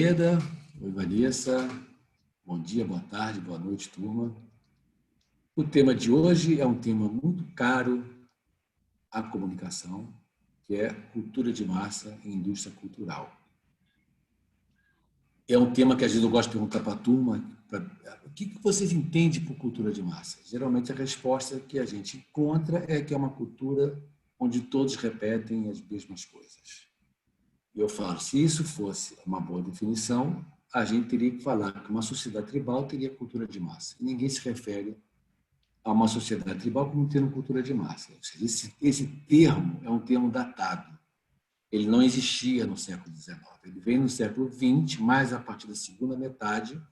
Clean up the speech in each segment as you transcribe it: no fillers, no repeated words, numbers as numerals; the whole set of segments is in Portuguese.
Ieda. Oi, Vanessa. Bom dia, boa tarde, boa noite, turma. O tema de hoje é um tema muito caro à comunicação, que é cultura de massa e indústria cultural. É um tema que às vezes eu gosto de perguntar para a turma, o que vocês entendem por cultura de massa? Geralmente a resposta que a gente encontra é que é uma cultura onde todos repetem as mesmas coisas. E eu falo, se isso fosse uma boa definição, a gente teria que falar que uma sociedade tribal teria cultura de massa. E ninguém se refere a uma sociedade tribal como tendo cultura de massa. Esse termo é um termo datado. Ele não existia no século XIX. Ele veio no século XX, mais a partir da segunda metade,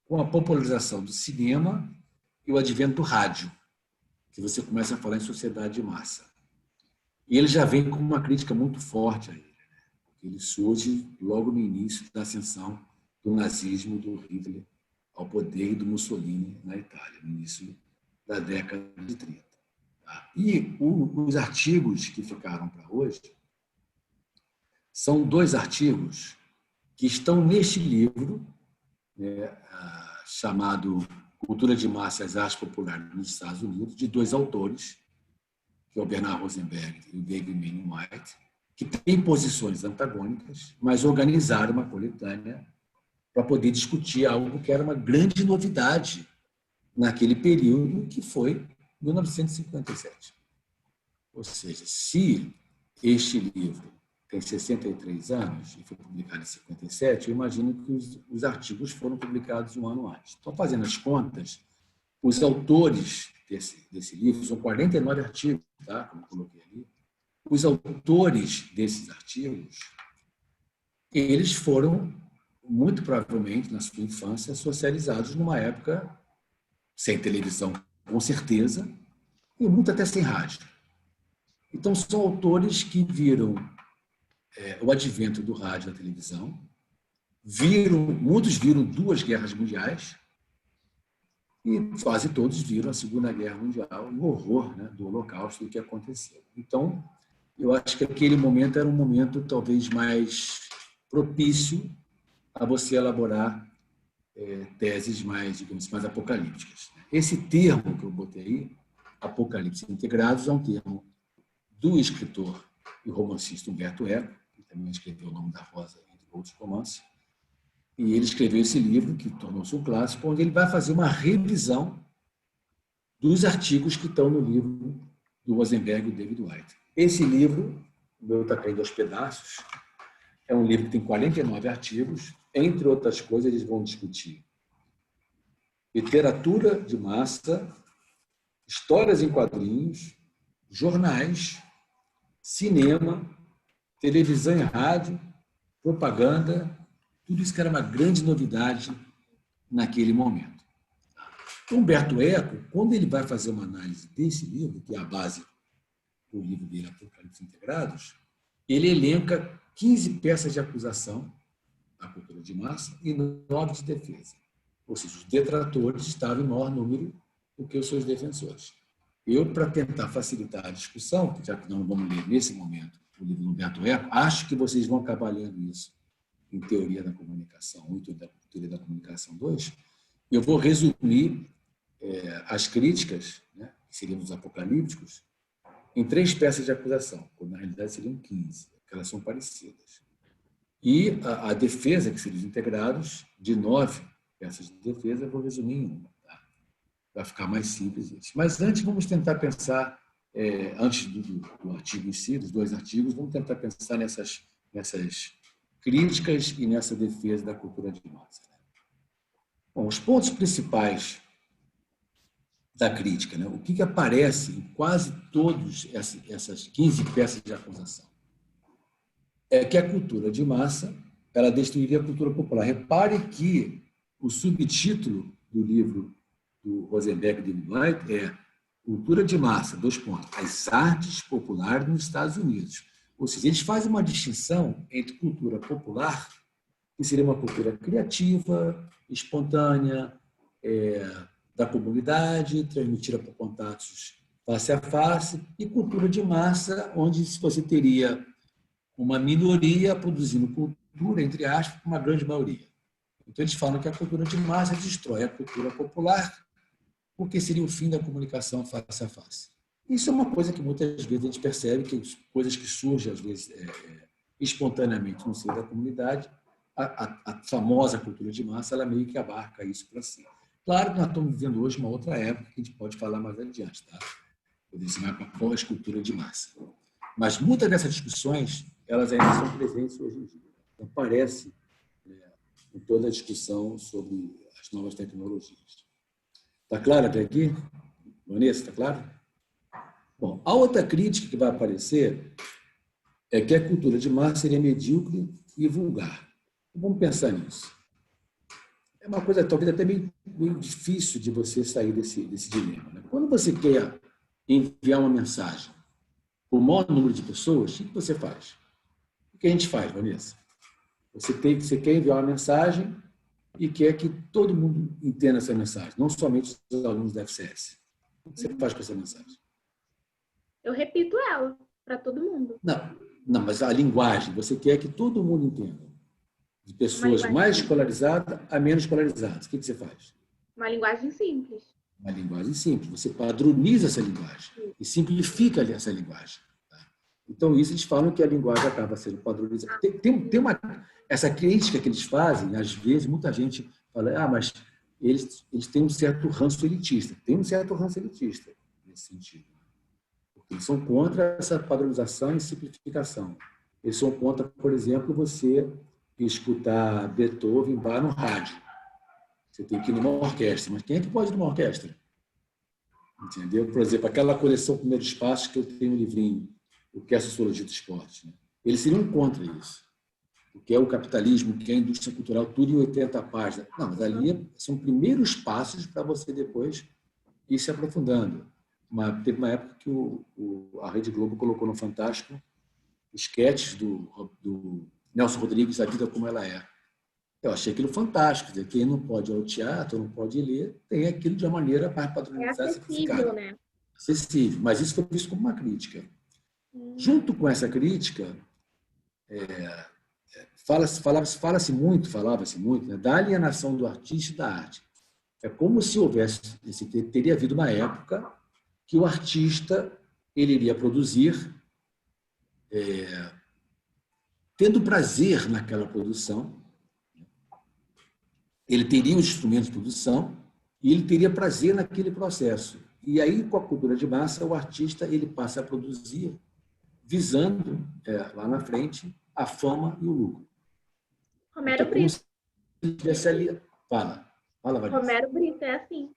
com a popularização do cinema e o advento do rádio, que você começa a falar em sociedade de massa. E ele já vem com uma crítica muito forte a ele. Ele surge logo no início da ascensão do nazismo, do Hitler ao poder e do Mussolini na Itália, no início da década de 30. E os artigos que ficaram para hoje são dois artigos que estão neste livro, chamado Cultura de Massa e as Artes Populares nos Estados Unidos, de dois autores, que é o Bernard Rosenberg e o David Manning White, que têm posições antagônicas, mas organizaram uma coletânea para poder discutir algo que era uma grande novidade naquele período, que foi 1957. Ou seja, se este livro tem 63 anos e foi publicado em 57, eu imagino que os artigos foram publicados um ano antes. Então, fazendo as contas, os autores desse livro, são 49 artigos, tá? Como eu coloquei ali, os autores desses artigos, eles foram, muito provavelmente, na sua infância, socializados numa época sem televisão, com certeza, e muito até sem rádio. Então, são autores que viram o advento do rádio e da televisão, muitos viram duas guerras mundiais, e quase todos viram a Segunda Guerra Mundial, o horror, né, do Holocausto, do que aconteceu. Então, eu acho que aquele momento era um momento talvez mais propício a você elaborar teses mais, digamos, mais apocalípticas. Esse termo que eu botei aí, Apocalipse Integrados, é um termo do escritor e romancista Humberto Eco, que também escreveu O Nome da Rosa, entre outros romances, e ele escreveu esse livro, que tornou-se um clássico, onde ele vai fazer uma revisão dos artigos que estão no livro do Rosenberg e do David White. Esse livro, o meu está caindo aos pedaços, é um livro que tem 49 artigos. Entre outras coisas, eles vão discutir literatura de massa, histórias em quadrinhos, jornais, cinema, televisão e rádio, propaganda, tudo isso que era uma grande novidade naquele momento. Humberto Eco, quando ele vai fazer uma análise desse livro, que é a base do livro dele, Apocalipse Integrados, ele elenca 15 peças de acusação à cultura de massa e 9 de defesa. Ou seja, os detratores estavam em maior número do que os seus defensores. Eu, para tentar facilitar a discussão, já que não vamos ler nesse momento o livro do Humberto Eco, acho que vocês vão acabar lendo isso em Teoria da Comunicação 1 e Teoria da Comunicação 2. Eu vou resumir as críticas, né, que seriam os apocalípticos, em 3 peças de acusação, quando na realidade seriam 15, porque elas são parecidas. E a defesa, que seriam os integrados, de 9 peças de defesa, eu vou resumir em uma, tá? Para ficar mais simples isso. Mas antes, vamos tentar pensar, antes do artigo em si, dos 2 artigos, vamos tentar pensar nessas críticas e nessa defesa da cultura de massa. Bom, os pontos principais da crítica, né? O que aparece em quase todas essas 15 peças de acusação? É que a cultura de massa ela destruiria a cultura popular. Repare que o subtítulo do livro do Rosenberg e David White é Cultura de Massa, : as artes populares nos Estados Unidos. Ou seja, eles fazem uma distinção entre cultura popular, que seria uma cultura criativa, espontânea, da comunidade, transmitida por contatos face a face, e cultura de massa, onde você teria uma minoria produzindo dura, entre aspas, para uma grande maioria. Então, eles falam que a cultura de massa destrói a cultura popular, porque seria o fim da comunicação face a face. Isso é uma coisa que muitas vezes a gente percebe, que coisas que surgem, às vezes, espontaneamente no seio da comunidade, a famosa cultura de massa, ela meio que abarca isso para si. Claro que nós estamos vivendo hoje uma outra época, que a gente pode falar mais adiante, tá? Poder se chamar para pós-cultura de massa. Mas muitas dessas discussões, elas ainda são presentes hoje em dia. Aparece em toda a discussão sobre as novas tecnologias. Está claro até aqui? Vanessa, está claro? Bom, a outra crítica que vai aparecer é que a cultura de massa seria medíocre e vulgar. Vamos pensar nisso. É uma coisa talvez até meio difícil de você sair desse dilema, né? Quando você quer enviar uma mensagem para o maior número de pessoas, o que você faz? O que a gente faz, Vanessa? Você quer enviar uma mensagem e quer que todo mundo entenda essa mensagem, não somente os alunos da FCS. O que você faz com essa mensagem? Eu repito ela para todo mundo. Não, mas a linguagem, você quer que todo mundo entenda. De pessoas mais escolarizadas a menos escolarizadas. O que você faz? Uma linguagem simples. Uma linguagem simples. Você padroniza essa linguagem e simplifica essa linguagem. Então, isso eles falam que a linguagem acaba sendo padronizada. Tem essa crítica que eles fazem, às vezes, muita gente fala, mas eles têm um certo ranço elitista. Tem um certo ranço elitista nesse sentido. Porque eles são contra essa padronização e simplificação. Eles são contra, por exemplo, você escutar Beethoven lá no rádio. Você tem que ir numa orquestra. Mas quem é que pode ir numa orquestra? Entendeu? Por exemplo, aquela coleção Primeiros Passos que eu tenho no livrinho, o que é a Sociologia do Esporte. Né? Eles seriam contra isso. O que é o capitalismo, o que é a indústria cultural, tudo em 80 páginas. Não, mas ali são primeiros passos para você depois ir se aprofundando. Teve uma época que a Rede Globo colocou no Fantástico esquetes do Nelson Rodrigues, A Vida Como Ela É. Eu achei aquilo fantástico. Quem não pode ir ao teatro, não pode ler, tem aquilo de uma maneira mais padronizada. É acessível, né? Acessível. Mas isso foi visto como uma crítica. Junto com essa crítica, falava-se muito, né, da alienação do artista e da arte. É como se teria havido uma época que o artista ele iria produzir tendo prazer naquela produção, ele teria os instrumentos de produção e ele teria prazer naquele processo. E aí, com a cultura de massa, o artista ele passa a produzir visando, lá na frente, a fama e o lucro. Romero Brito. Fala, Vanessa. Romero Brito é assim.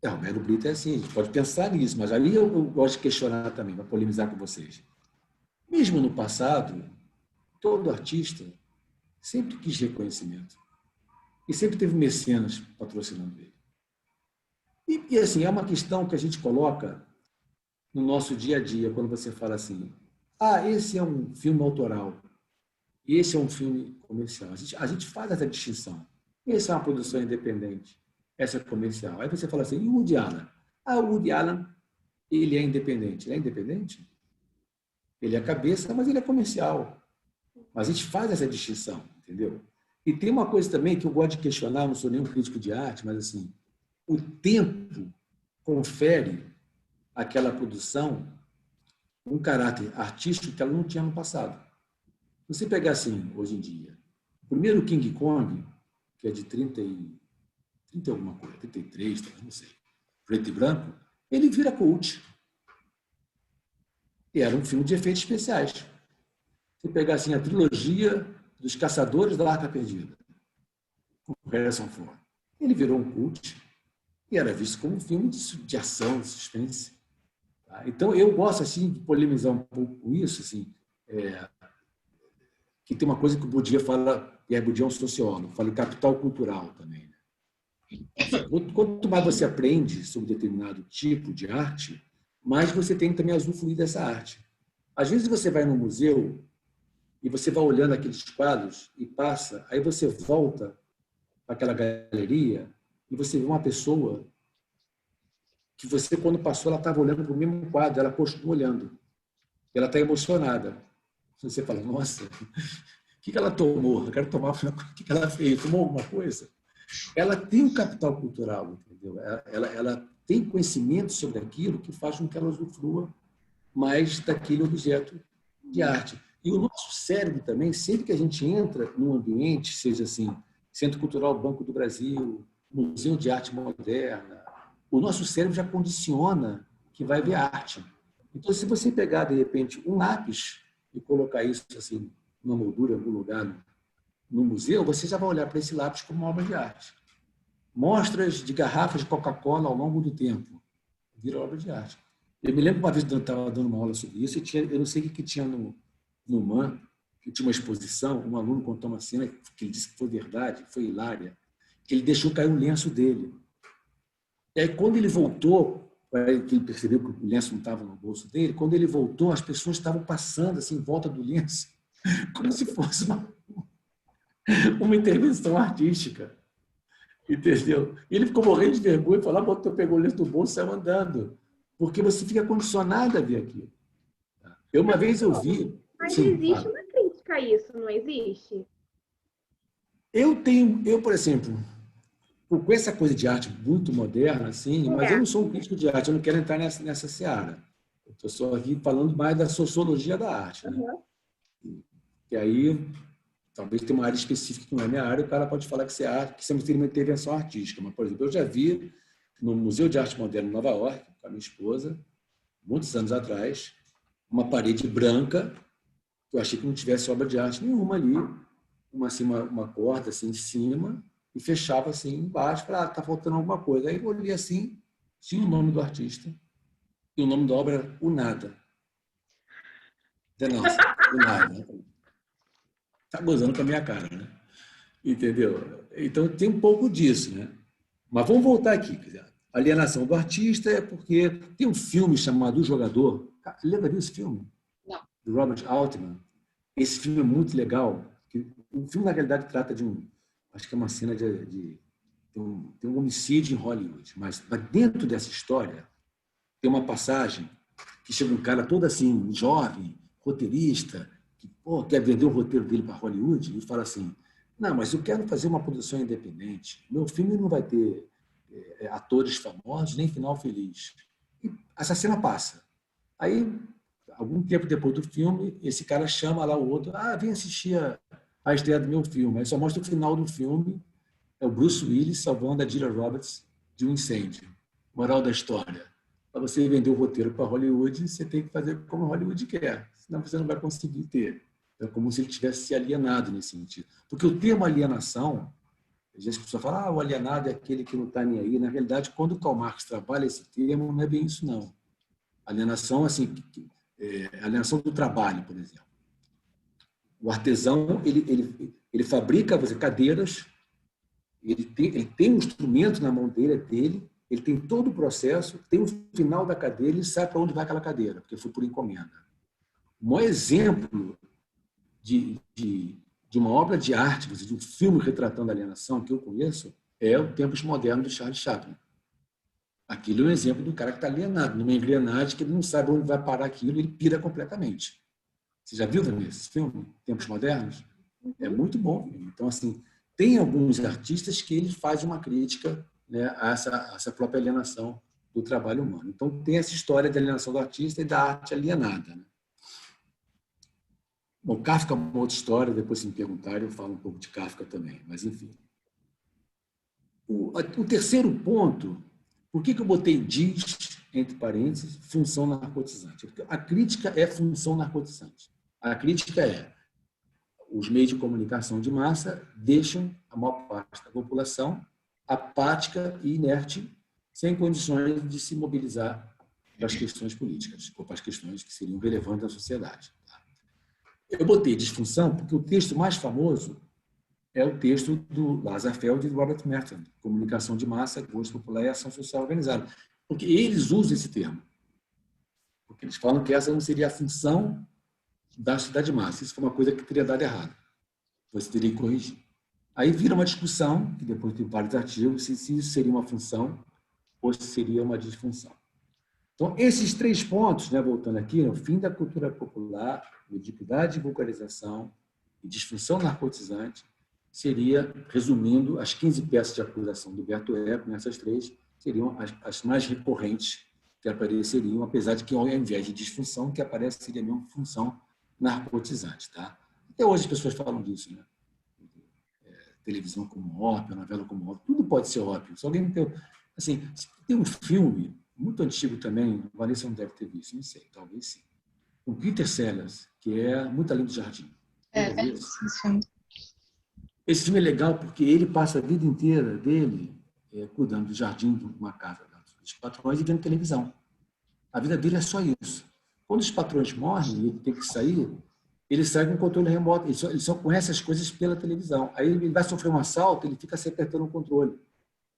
Romero Brito é assim, a gente pode pensar nisso, mas aí eu gosto de questionar também, para polemizar com vocês. Mesmo no passado, todo artista sempre quis reconhecimento. E sempre teve mecenas patrocinando ele. E assim, é uma questão que a gente coloca no nosso dia a dia, quando você fala assim, esse é um filme autoral, e esse é um filme comercial. A gente faz essa distinção. Essa é uma produção independente, essa é comercial. Aí você fala assim, e o Woody Allen? O Woody Allen, ele é independente. Ele é independente? Ele é cabeça, mas ele é comercial. Mas a gente faz essa distinção, entendeu? E tem uma coisa também que eu gosto de questionar, não sou nenhum crítico de arte, mas assim, o tempo confere àquela produção um caráter artístico que ela não tinha no passado. Se você pegar assim, hoje em dia, o primeiro King Kong, que é de 30 alguma coisa, 33, não sei, preto e branco, ele vira cult. E era um filme de efeitos especiais. Se você pegar assim, a trilogia dos Caçadores da Arca Perdida, com Harrison Ford, ele virou um cult e era visto como um filme de ação, de suspense. Então, eu gosto assim, de polemizar um pouco com isso, assim, que tem uma coisa que o Bourdieu fala, e Bourdieu é um sociólogo, fala em capital cultural também. Quanto mais você aprende sobre determinado tipo de arte, mais você tem também a usufruir dessa arte. Às vezes você vai no museu e você vai olhando aqueles quadros e passa, aí você volta para aquela galeria e você vê uma pessoa que você, quando passou, ela estava olhando para o mesmo quadro, ela continua olhando. Ela está emocionada. Você fala, nossa, que ela tomou? Eu quero tomar, o que ela fez? Tomou alguma coisa? Ela tem um capital cultural, entendeu? Ela tem conhecimento sobre aquilo que faz com que ela usufrua mais daquele objeto de arte. E o nosso cérebro também, sempre que a gente entra num ambiente, seja assim, Centro Cultural Banco do Brasil, Museu de Arte Moderna, o nosso cérebro já condiciona que vai ver arte. Então, se você pegar, de repente, um lápis e colocar isso assim, numa moldura, em algum lugar no museu, você já vai olhar para esse lápis como uma obra de arte. Mostras de garrafas de Coca-Cola ao longo do tempo vira obra de arte. Eu me lembro uma vez que eu estava dando uma aula sobre isso, eu não sei o que tinha no MAN, que tinha uma exposição, um aluno contou uma cena que ele disse que foi verdade, foi hilária, que ele deixou cair o lenço dele. E aí, quando ele voltou, que ele percebeu que o lenço não estava no bolso dele, quando ele voltou, as pessoas estavam passando assim, em volta do lenço, como se fosse uma intervenção artística. Entendeu? E ele ficou morrendo de vergonha e falou: pegou o lenço do bolso e saiu andando. Porque você fica condicionado a ver aquilo. Uma vez eu vi. Mas Sim, existe uma crítica a isso, não existe? Eu, por exemplo, com essa coisa de arte muito moderna, assim, mas eu não sou um crítico de arte, eu não quero entrar nessa seara. Eu estou só aqui falando mais da sociologia da arte. Né? E aí, talvez tenha uma área específica que não é minha área, o cara pode falar que isso é arte, que isso é uma intervenção artística. Mas, por exemplo, eu já vi no Museu de Arte Moderna em Nova York, com a minha esposa, muitos anos atrás, uma parede branca, que eu achei que não tivesse obra de arte nenhuma ali, uma corda assim em cima, e fechava assim embaixo, para tá faltando alguma coisa. Aí eu olhei assim, tinha o nome do artista, e o nome da obra era O Nada. Nossa, O Nada. Tá gozando com a minha cara, né? Entendeu? Então tem um pouco disso, né? Mas vamos voltar aqui. A alienação do artista é porque tem um filme chamado O Jogador. Lembra desse filme? Não. Do Robert Altman. Esse filme é muito legal. O filme, na realidade, trata de acho que é uma cena tem um homicídio em Hollywood. Mas dentro dessa história tem uma passagem que chega um cara todo assim, jovem, roteirista, que quer vender o roteiro dele para Hollywood e fala assim: não, mas eu quero fazer uma produção independente. Meu filme não vai ter atores famosos, nem final feliz. E essa cena passa. Aí, algum tempo depois do filme, esse cara chama lá o outro: vem assistir a estreia do meu filme. Aí só mostra o final do filme, é o Bruce Willis salvando a Julia Roberts de um incêndio. Moral da história: para você vender o roteiro para Hollywood, você tem que fazer como Hollywood quer, senão você não vai conseguir ter. É como se ele tivesse se alienado nesse sentido. Porque o termo alienação, às vezes as pessoas falam: o alienado é aquele que não está nem aí. Na realidade, quando o Karl Marx trabalha esse termo, não é bem isso, não. Alienação, assim, alienação do trabalho, por exemplo. O artesão, ele fabrica cadeiras, ele tem um instrumento na mão dele, é dele, ele tem todo o processo, tem o final da cadeira, ele sabe para onde vai aquela cadeira, porque foi por encomenda. O maior exemplo de uma obra de arte, de um filme retratando a alienação que eu conheço, é o Tempos Modernos, de Charles Chaplin. Aquilo é um exemplo do cara que está alienado, numa engrenagem que ele não sabe onde vai parar aquilo, ele pira completamente. Você já viu, Vanessa, esse filme, Tempos Modernos? É muito bom. Então, assim, tem alguns artistas que eles fazem uma crítica, né, a essa própria alienação do trabalho humano. Então, tem essa história da alienação do artista e da arte alienada. Né? Bom, Kafka é uma outra história, depois se me perguntarem, eu falo um pouco de Kafka também, mas enfim. O terceiro ponto, por que eu botei diz, entre parênteses, função narcotizante? Porque a crítica é função narcotizante. A crítica é: os meios de comunicação de massa deixam a maior parte da população apática e inerte, sem condições de se mobilizar para as questões políticas, ou para as questões que seriam relevantes à sociedade. Eu botei disfunção porque o texto mais famoso é o texto do Lazarsfeld e do Robert Merton, Comunicação de Massa, Gosto Popular e Ação Social Organizada. Porque eles usam esse termo. Porque eles falam que essa não seria a função da sociedade de massa. Isso foi uma coisa que teria dado errado. Você teria que corrigir. Aí vira uma discussão, que depois tem vários artigos, se isso seria uma função ou se seria uma disfunção. Então, esses três pontos, né, voltando aqui, o fim da cultura popular, mediocridade e vulgarização e disfunção narcotizante seria, resumindo, as 15 peças de acusação do Humberto Eco, nessas três, seriam as mais recorrentes que apareceriam, apesar de que, ao invés de disfunção, que aparece seria mesmo função narcotizante. Tá? Até hoje as pessoas falam disso, né? Televisão como ópio, novela como ópio, tudo pode ser ópio. Se alguém tem, assim, tem um filme muito antigo também, a Vanessa não deve ter visto, não sei, talvez sim, com Peter Sellers, que é Muito Além do Jardim. Esse filme é legal porque ele passa a vida inteira dele cuidando do jardim de uma casa dos patrões e vendo televisão. A vida dele é só isso. Quando os patrões morrem e ele tem que sair, ele sai com o controle remoto. Ele só conhece as coisas pela televisão. Aí ele vai sofrer um assalto, ele fica se apertando o controle.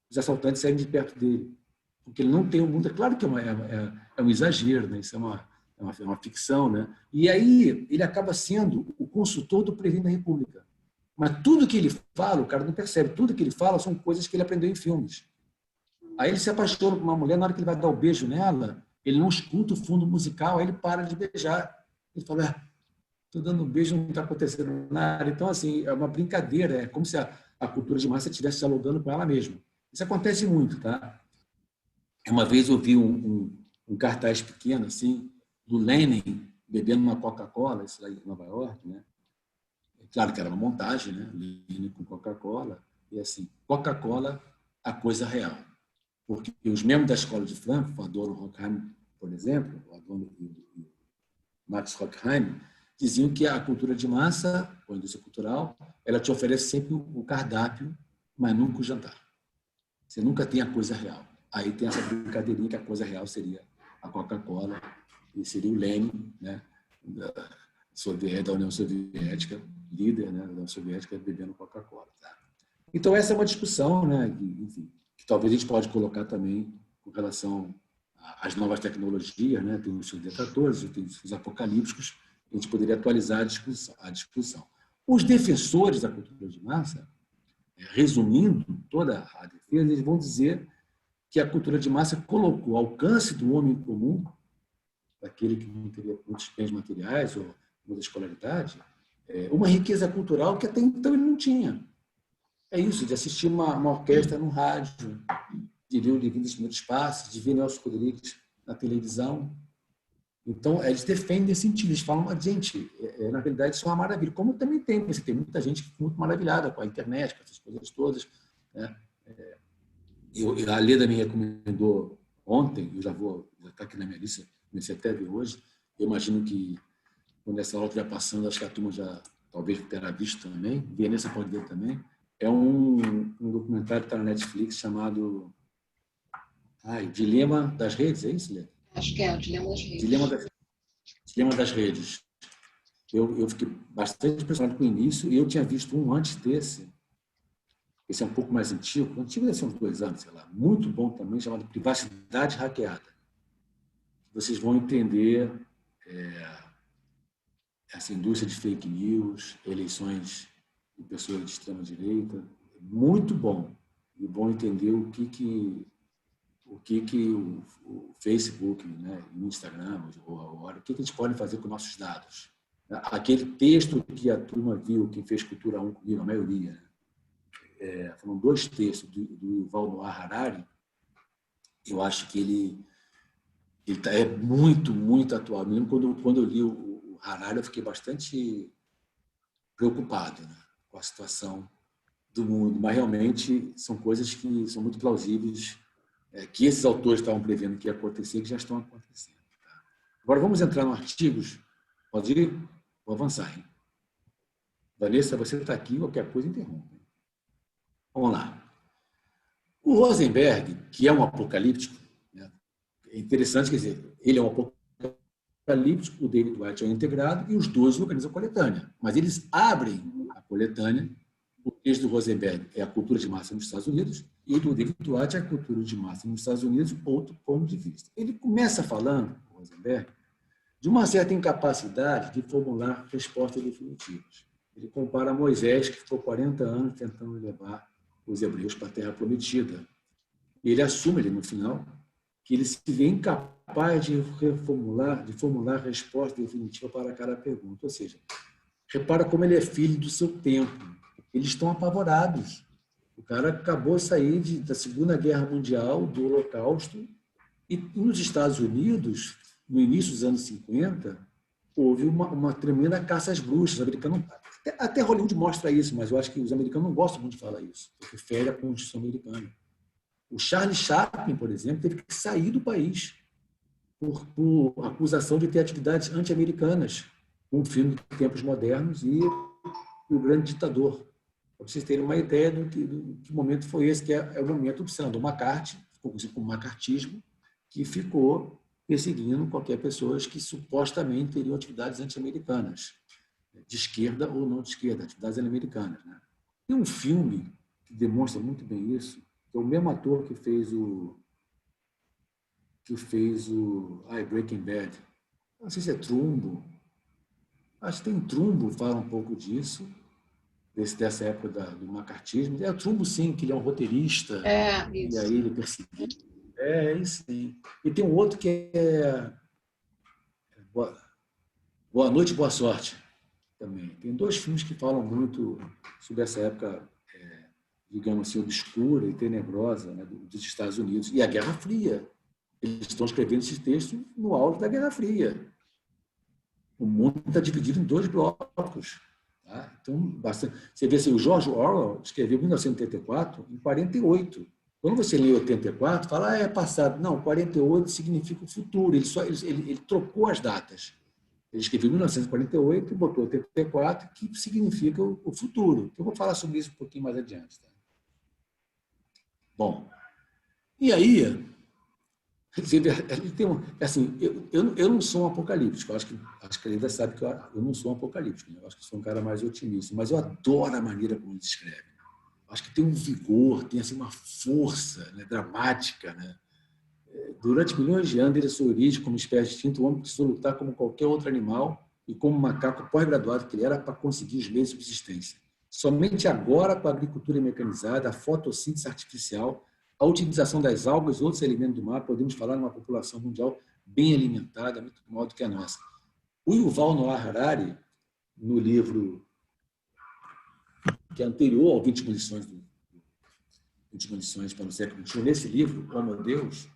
Os assaltantes saem de perto dele. Porque ele não tem um mundo. É claro que é um exagero, né? Isso é uma ficção. Né? E aí ele acaba sendo o consultor do presidente da República. Mas tudo que ele fala, o cara não percebe. Tudo que ele fala são coisas que ele aprendeu em filmes. Aí ele se apaixona por uma mulher, na hora que ele vai dar o beijo nela, ele não escuta o fundo musical, aí ele para de beijar. Ele fala, estou dando um beijo, não está acontecendo nada. Então, assim, é uma brincadeira, é como se a cultura de massa estivesse dialogando com ela mesma. Isso acontece muito, tá? Uma vez eu vi um cartaz pequeno, assim, do Lenin bebendo uma Coca-Cola, isso lá em Nova York, né? Claro que era uma montagem, né? Lenin com Coca-Cola, e assim, Coca-Cola, a coisa real. Porque os membros da escola de Frankfurt, o Adorno Horkheim, por exemplo, o Adorno e o Max Horkheim, diziam que a cultura de massa, ou a indústria cultural, ela te oferece sempre o cardápio, mas nunca o jantar. Você nunca tem a coisa real. Aí tem essa brincadeirinha que a coisa real seria a Coca-Cola e seria o Lenin, né, da União Soviética, líder, né, da União Soviética, bebendo Coca-Cola. Tá? Então, essa é uma discussão, né, enfim, que talvez a gente pode colocar também com relação às novas tecnologias, né, tem os seus detratores, tem os apocalípticos, a gente poderia atualizar a discussão. Os defensores da cultura de massa, resumindo toda a defesa, eles vão dizer que a cultura de massa colocou ao alcance do homem comum, daquele que não teria muitos bens materiais ou muita escolaridade, uma riqueza cultural que até então ele não tinha. É isso, de assistir uma orquestra no rádio, de ver o Divinos Espaços, de ver Nelson Rodrigues na televisão. Então, eles defendem esse sentido. Eles falam, gente, na realidade, isso é uma maravilha. Como também tem, você tem muita gente muito maravilhada com a internet, com essas coisas todas. Né? A Leda me recomendou ontem, eu já está aqui na minha lista, comecei até a ver hoje. Eu imagino que, quando essa aula estiver passando, acho que a turma já talvez terá visto também. Vanessa pode ver também. É um documentário que está na Netflix chamado Dilema das Redes, é isso, Leda? Acho que é o Dilema das Redes. Dilema das Redes. Eu fiquei bastante impressionado com o início e eu tinha visto um antes desse. Esse é um pouco mais antigo. O antigo deve ser uns 2 anos, sei lá. Muito bom também, chamado Privacidade Hackeada. Vocês vão entender essa indústria de fake news, eleições de pessoas de extrema-direita. Muito bom. E bom entender o que o Facebook, né, o Instagram, o que a gente pode fazer com nossos dados. Aquele texto que a turma viu, quem fez Cultura 1 comigo, a maioria, né? Foram 2 textos do Yuval Noah Harari. Eu acho que ele é muito, muito atual. Me lembro quando eu li o Harari, eu fiquei bastante preocupado, né, com a situação do mundo, mas realmente são coisas que são muito plausíveis, que esses autores estavam prevendo que ia acontecer, que já estão acontecendo. Tá? Agora vamos entrar nos artigos. Pode ir? Vou avançar. Hein? Vanessa, você está aqui, qualquer coisa interrompe. Vamos lá. O Rosenberg, que é um apocalíptico, né? É interessante, quer dizer, ele é um apocalíptico, o David White é um integrado, e os dois organizam a coletânea. Mas eles abrem a coletânea. O texto do Rosenberg é a cultura de massa nos Estados Unidos e o do David White é a cultura de massa nos Estados Unidos, outro ponto de vista. Ele começa falando, o Rosenberg, de uma certa incapacidade de formular respostas definitivas. Ele compara Moisés, que ficou 40 anos tentando levar os hebreus para a Terra Prometida. E ele assume, no final, que ele se vê incapaz de formular resposta definitiva para cada pergunta. Ou seja, repara como ele é filho do seu tempo. Eles estão apavorados. O cara acabou de sair da Segunda Guerra Mundial, do Holocausto, e nos Estados Unidos, no início dos anos 50, houve uma tremenda caça às bruxas. Os americanos, até Hollywood mostra isso, mas eu acho que os americanos não gostam muito de falar isso, porque fere a Constituição americana. O Charlie Chaplin, por exemplo, teve que sair do país por acusação de ter atividades anti-americanas, um filme de tempos modernos e O Grande Ditador. Para vocês terem uma ideia do que momento foi esse, que é o momento do senador McCarthy, ficou conhecido como macartismo, que ficou perseguindo qualquer pessoa que supostamente teriam atividades anti-americanas, de esquerda ou não de esquerda, atividades anti-americanas. Né? Tem um filme que demonstra muito bem isso, que é o mesmo ator que fez o Breaking Bad. Não sei se é Trumbo. Acho que tem Trumbo, fala um pouco disso, dessa época do macartismo. É o Trumbo, sim, que ele é um roteirista. Isso. E aí ele perseguiu. Isso sim. E tem um outro que é Boa Noite, Boa Sorte, também. Tem 2 filmes que falam muito sobre essa época, digamos assim, obscura e tenebrosa, né, dos Estados Unidos. E a Guerra Fria. Eles estão escrevendo esses textos no auge da Guerra Fria. O mundo está dividido em 2 blocos. Tá? Então, bastante. Você vê assim, o George Orwell escreveu 1984 em 48. Quando você lê 84, fala, é passado. Não, 48 significa o futuro. Ele trocou as datas. Ele escreveu 1948 e botou 84, que significa o futuro. Eu vou falar sobre isso um pouquinho mais adiante. Tá? Bom, e aí, assim, eu não sou um apocalíptico. Acho que a Leda sabe que eu não sou um apocalíptico. Né? Eu acho que sou um cara mais otimista. Mas eu adoro a maneira como ele escreve. Acho que tem um vigor, tem assim, uma força, né, dramática. Né? Durante milhões de anos, desde a sua origem, como espécie extinta, o homem precisou lutar como qualquer outro animal e como macaco pós-graduado que ele era para conseguir os meios de subsistência. Somente agora, com a agricultura mecanizada, a fotossíntese artificial, a utilização das algas e outros alimentos do mar, podemos falar numa população mundial bem alimentada, muito maior do que a nossa. O Yuval Noah Harari, no livro que é anterior ao 20 lições para o século XXI, nesse livro, Homo Deus,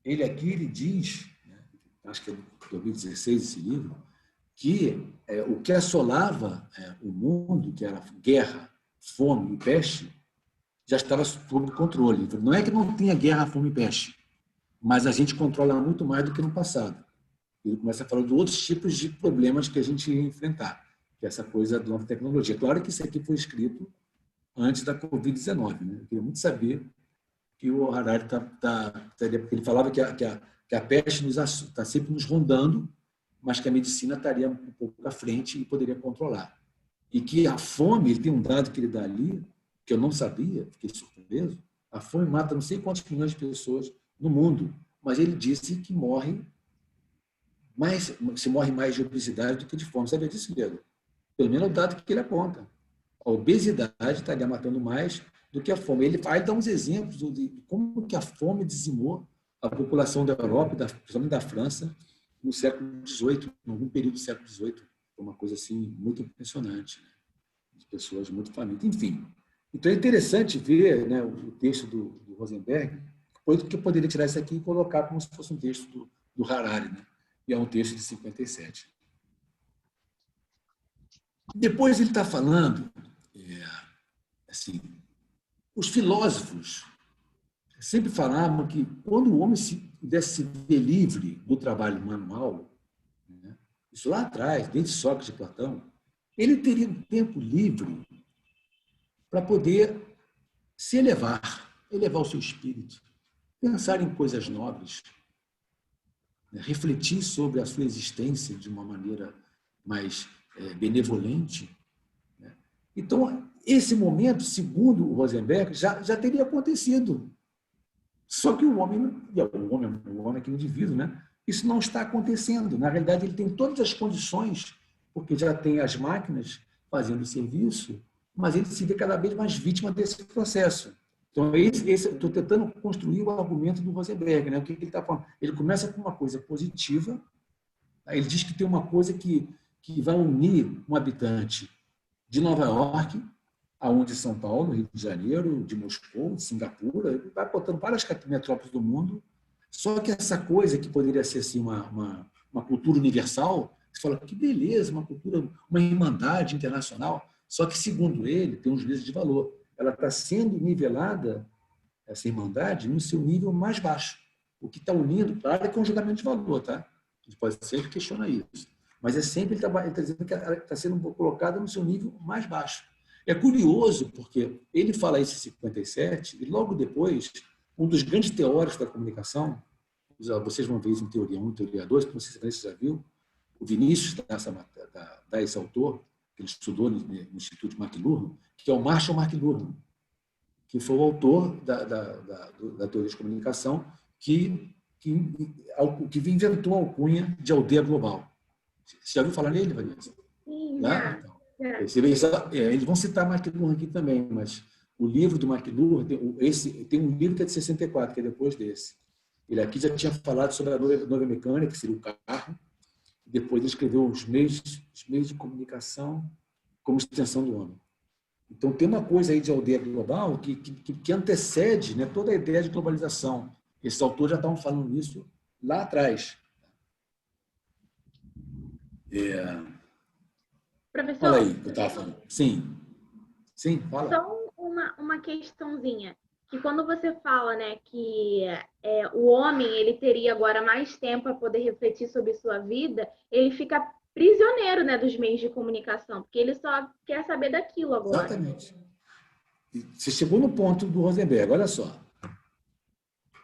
ele diz, né, acho que é de 2016 esse livro, que o que assolava o mundo, que era guerra, fome e peste, já estava sob controle. Então, não é que não tenha guerra, fome e peste, mas a gente controla muito mais do que no passado. Ele começa a falar de outros tipos de problemas que a gente ia enfrentar, que é essa coisa da nova tecnologia. Claro que isso aqui foi escrito antes da Covid-19. Né? Eu queria muito saber que o Harari porque ele falava que a peste está sempre nos rondando, mas que a medicina estaria um pouco à frente e poderia controlar. E que a fome, ele tem um dado que ele dá ali, que eu não sabia, fiquei surpreso, a fome mata não sei quantos milhões de pessoas no mundo, mas ele disse que se morre mais de obesidade do que de fome. Sabe disso, Pedro? Pelo menos é o dado que ele aponta. A obesidade estaria matando mais do que a fome. Ele dá uns exemplos de como que a fome dizimou a população da Europa, principalmente da França, no século XVIII, em algum período do século XVIII. Foi uma coisa assim, muito impressionante, né? De pessoas muito famintas. Enfim, então é interessante ver, né, o texto do Rosenberg, que eu poderia tirar isso aqui e colocar como se fosse um texto do Harari, né? E é um texto de 57. Depois ele está falando, assim, os filósofos sempre falavam que quando o homem pudesse se ver livre do trabalho manual, né, isso lá atrás, desde Sócrates e Platão, ele teria um tempo livre para poder se elevar o seu espírito, pensar em coisas nobres, né, refletir sobre a sua existência de uma maneira mais benevolente. Né? Então, esse momento, segundo o Rosenberg, já teria acontecido. Só que o homem aqui, o indivíduo, né? Isso não está acontecendo. Na realidade, ele tem todas as condições, porque já tem as máquinas fazendo o serviço, mas ele se vê cada vez mais vítima desse processo. Então, estou tentando construir o argumento do Rosenberg. Né? O que ele está falando? Ele começa com uma coisa positiva, ele diz que tem uma coisa que que vai unir um habitante de Nova York, aonde São Paulo, Rio de Janeiro, de Moscou, de Singapura, vai botando várias metrópoles do mundo. Só que essa coisa que poderia ser assim, uma cultura universal, você fala, que beleza, uma cultura, uma irmandade internacional. Só que, segundo ele, tem um juízo de valor. Ela está sendo nivelada, essa irmandade, no seu nível mais baixo. O que está unindo, claro, é que é um julgamento de valor, tá? A gente pode sempre questionar isso. Mas é sempre ele está dizendo que ela está sendo colocada no seu nível mais baixo. É curioso, porque ele fala isso em 57, e logo depois, um dos grandes teóricos da comunicação, vocês vão ver isso em Teoria 1 e Teoria 2, que você já viu, o Vinícius dá esse autor, que ele estudou no Instituto McLuhan, que é o Marshall McLuhan, que foi o autor da teoria de comunicação que inventou a alcunha de aldeia global. Você já ouviu falar nele, Vanessa? Sim, já. Então, eles vão citar McLuhan aqui também, mas o livro do McLuhan, tem um livro que é de 64, que é depois desse. Ele aqui já tinha falado sobre a nova mecânica, que seria o carro. Depois ele escreveu os meios de comunicação como extensão do homem. Então, tem uma coisa aí de aldeia global que antecede, né, toda a ideia de globalização. Esses autores já estavam falando nisso lá atrás. Professor, fala aí o que eu estava falando. Sim, fala. Só uma questãozinha. Que quando você fala, né, que o homem ele teria agora mais tempo para poder refletir sobre sua vida, ele fica prisioneiro, né, dos meios de comunicação, porque ele só quer saber daquilo agora. Exatamente. Você chegou no ponto do Rosenberg, olha só.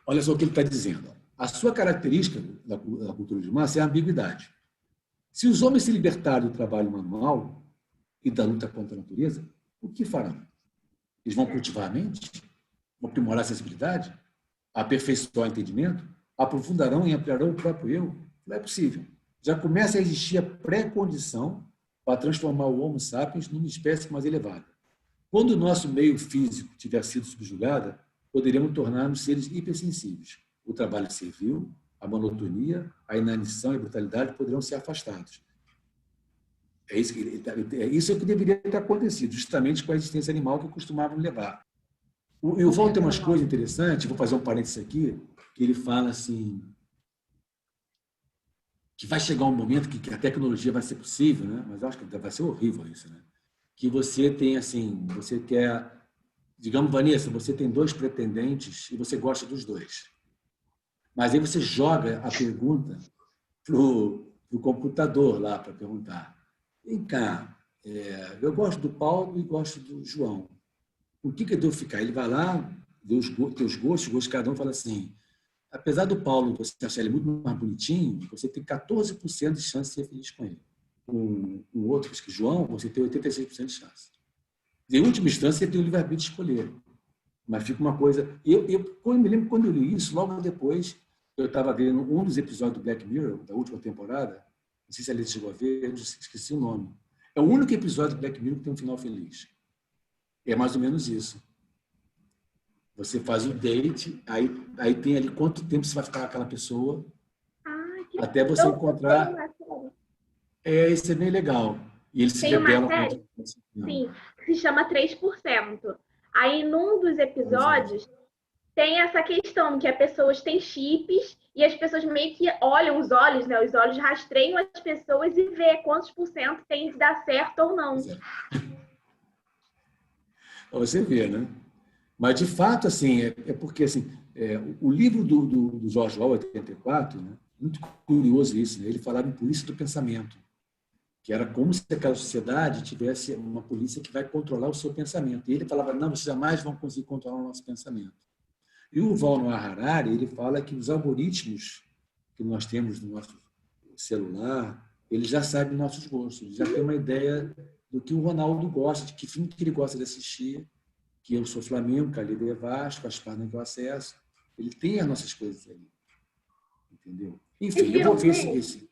Olha só o que ele está dizendo. A sua característica da cultura de massa é a ambiguidade. Se os homens se libertarem do trabalho manual e da luta contra a natureza, o que farão? Eles vão cultivar a mente? Vão aprimorar a sensibilidade? Aperfeiçoar o entendimento? Aprofundarão e ampliarão o próprio eu? Não é possível. Já começa a existir a pré-condição para transformar o Homo sapiens numa espécie mais elevada. Quando o nosso meio físico tiver sido subjugado, poderemos tornar-nos seres hipersensíveis. O trabalho servil, a monotonia, a inanição e a brutalidade poderão ser afastados. É isso que deveria ter acontecido, justamente com a existência animal que costumavam levar. O Yuval tem umas coisas interessantes, vou fazer um parênteses aqui, que ele fala assim, que vai chegar um momento que a tecnologia vai ser possível, né? Mas eu acho que vai ser horrível isso, né? Que você tem assim, você quer, digamos, Vanessa, você tem 2 pretendentes e você gosta dos 2. Mas aí você joga a pergunta pro computador lá para perguntar. Vem cá, eu gosto do Paulo e gosto do João. O que eu devo ficar? Ele vai lá, vê os teus gostos, cada um fala assim, apesar do Paulo você achar ele muito mais bonitinho, você tem 14% de chance de ser feliz com ele. Com o outro, que João, você tem 86% de chance. Em última instância, você tem o livre-arbítrio de escolher. Mas fica uma coisa... Eu me lembro quando eu li isso, logo depois, eu estava vendo um dos episódios do Black Mirror, da última temporada, não sei se a Alice chegou a ver, eu esqueci o nome. É o único episódio do Black Mirror que tem um final feliz. É mais ou menos isso. Você faz o date, aí tem ali quanto tempo você vai ficar com aquela pessoa, até você encontrar... Isso é bem legal. E eles se rebelam contra... Sim, se chama 3%. Aí, num dos episódios, tem essa questão que as pessoas têm chips e as pessoas meio que olham os olhos, né? Os olhos rastreiam as pessoas e vê quantos % tem de dar certo ou não. Você vê, né? Mas, de fato, assim, é porque assim, o livro do George Orwell, 84, né? Muito curioso isso, né? Ele falava em polícia do pensamento, que era como se aquela sociedade tivesse uma polícia que vai controlar o seu pensamento. E ele falava, não, vocês jamais vão conseguir controlar o nosso pensamento. E o Yuval Noah Harari, ele fala que os algoritmos que nós temos no nosso celular, eles já sabem dos nossos gostos, eles já têm uma ideia do que o Ronaldo gosta, de que filme que ele gosta de assistir, que eu sou Flamengo, que a Liga é Vasco, as páginas que eu acesso. Ele tem as nossas coisas ali. Entendeu? Enfim, eu vou ver esse...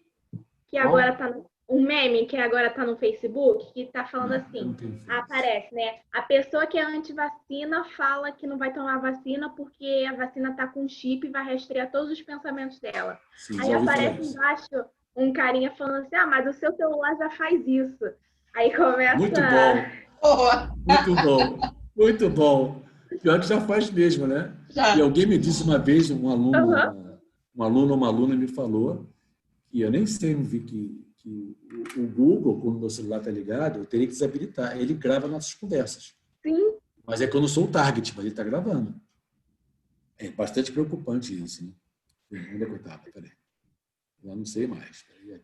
Que agora está um meme que agora está no Facebook, que está falando assim, aparece, né? A pessoa que é anti-vacina fala que não vai tomar vacina porque a vacina está com chip e vai rastrear todos os pensamentos dela. Sim, aí aparece embaixo um carinha falando assim, mas o seu celular já faz isso. Aí começa... Muito bom, muito bom, muito bom. Pior que já faz mesmo, né? Já. E alguém me disse uma vez, um aluno, Uhum. uma aluna me falou, e eu nem sei, não vi que o Google, quando o meu celular está ligado, eu teria que desabilitar. Ele grava nossas conversas. Sim. Mas é que eu não sou o target, mas ele está gravando. É bastante preocupante isso, né? Onde é que eu estava? Peraí. Eu não sei mais. Peraí,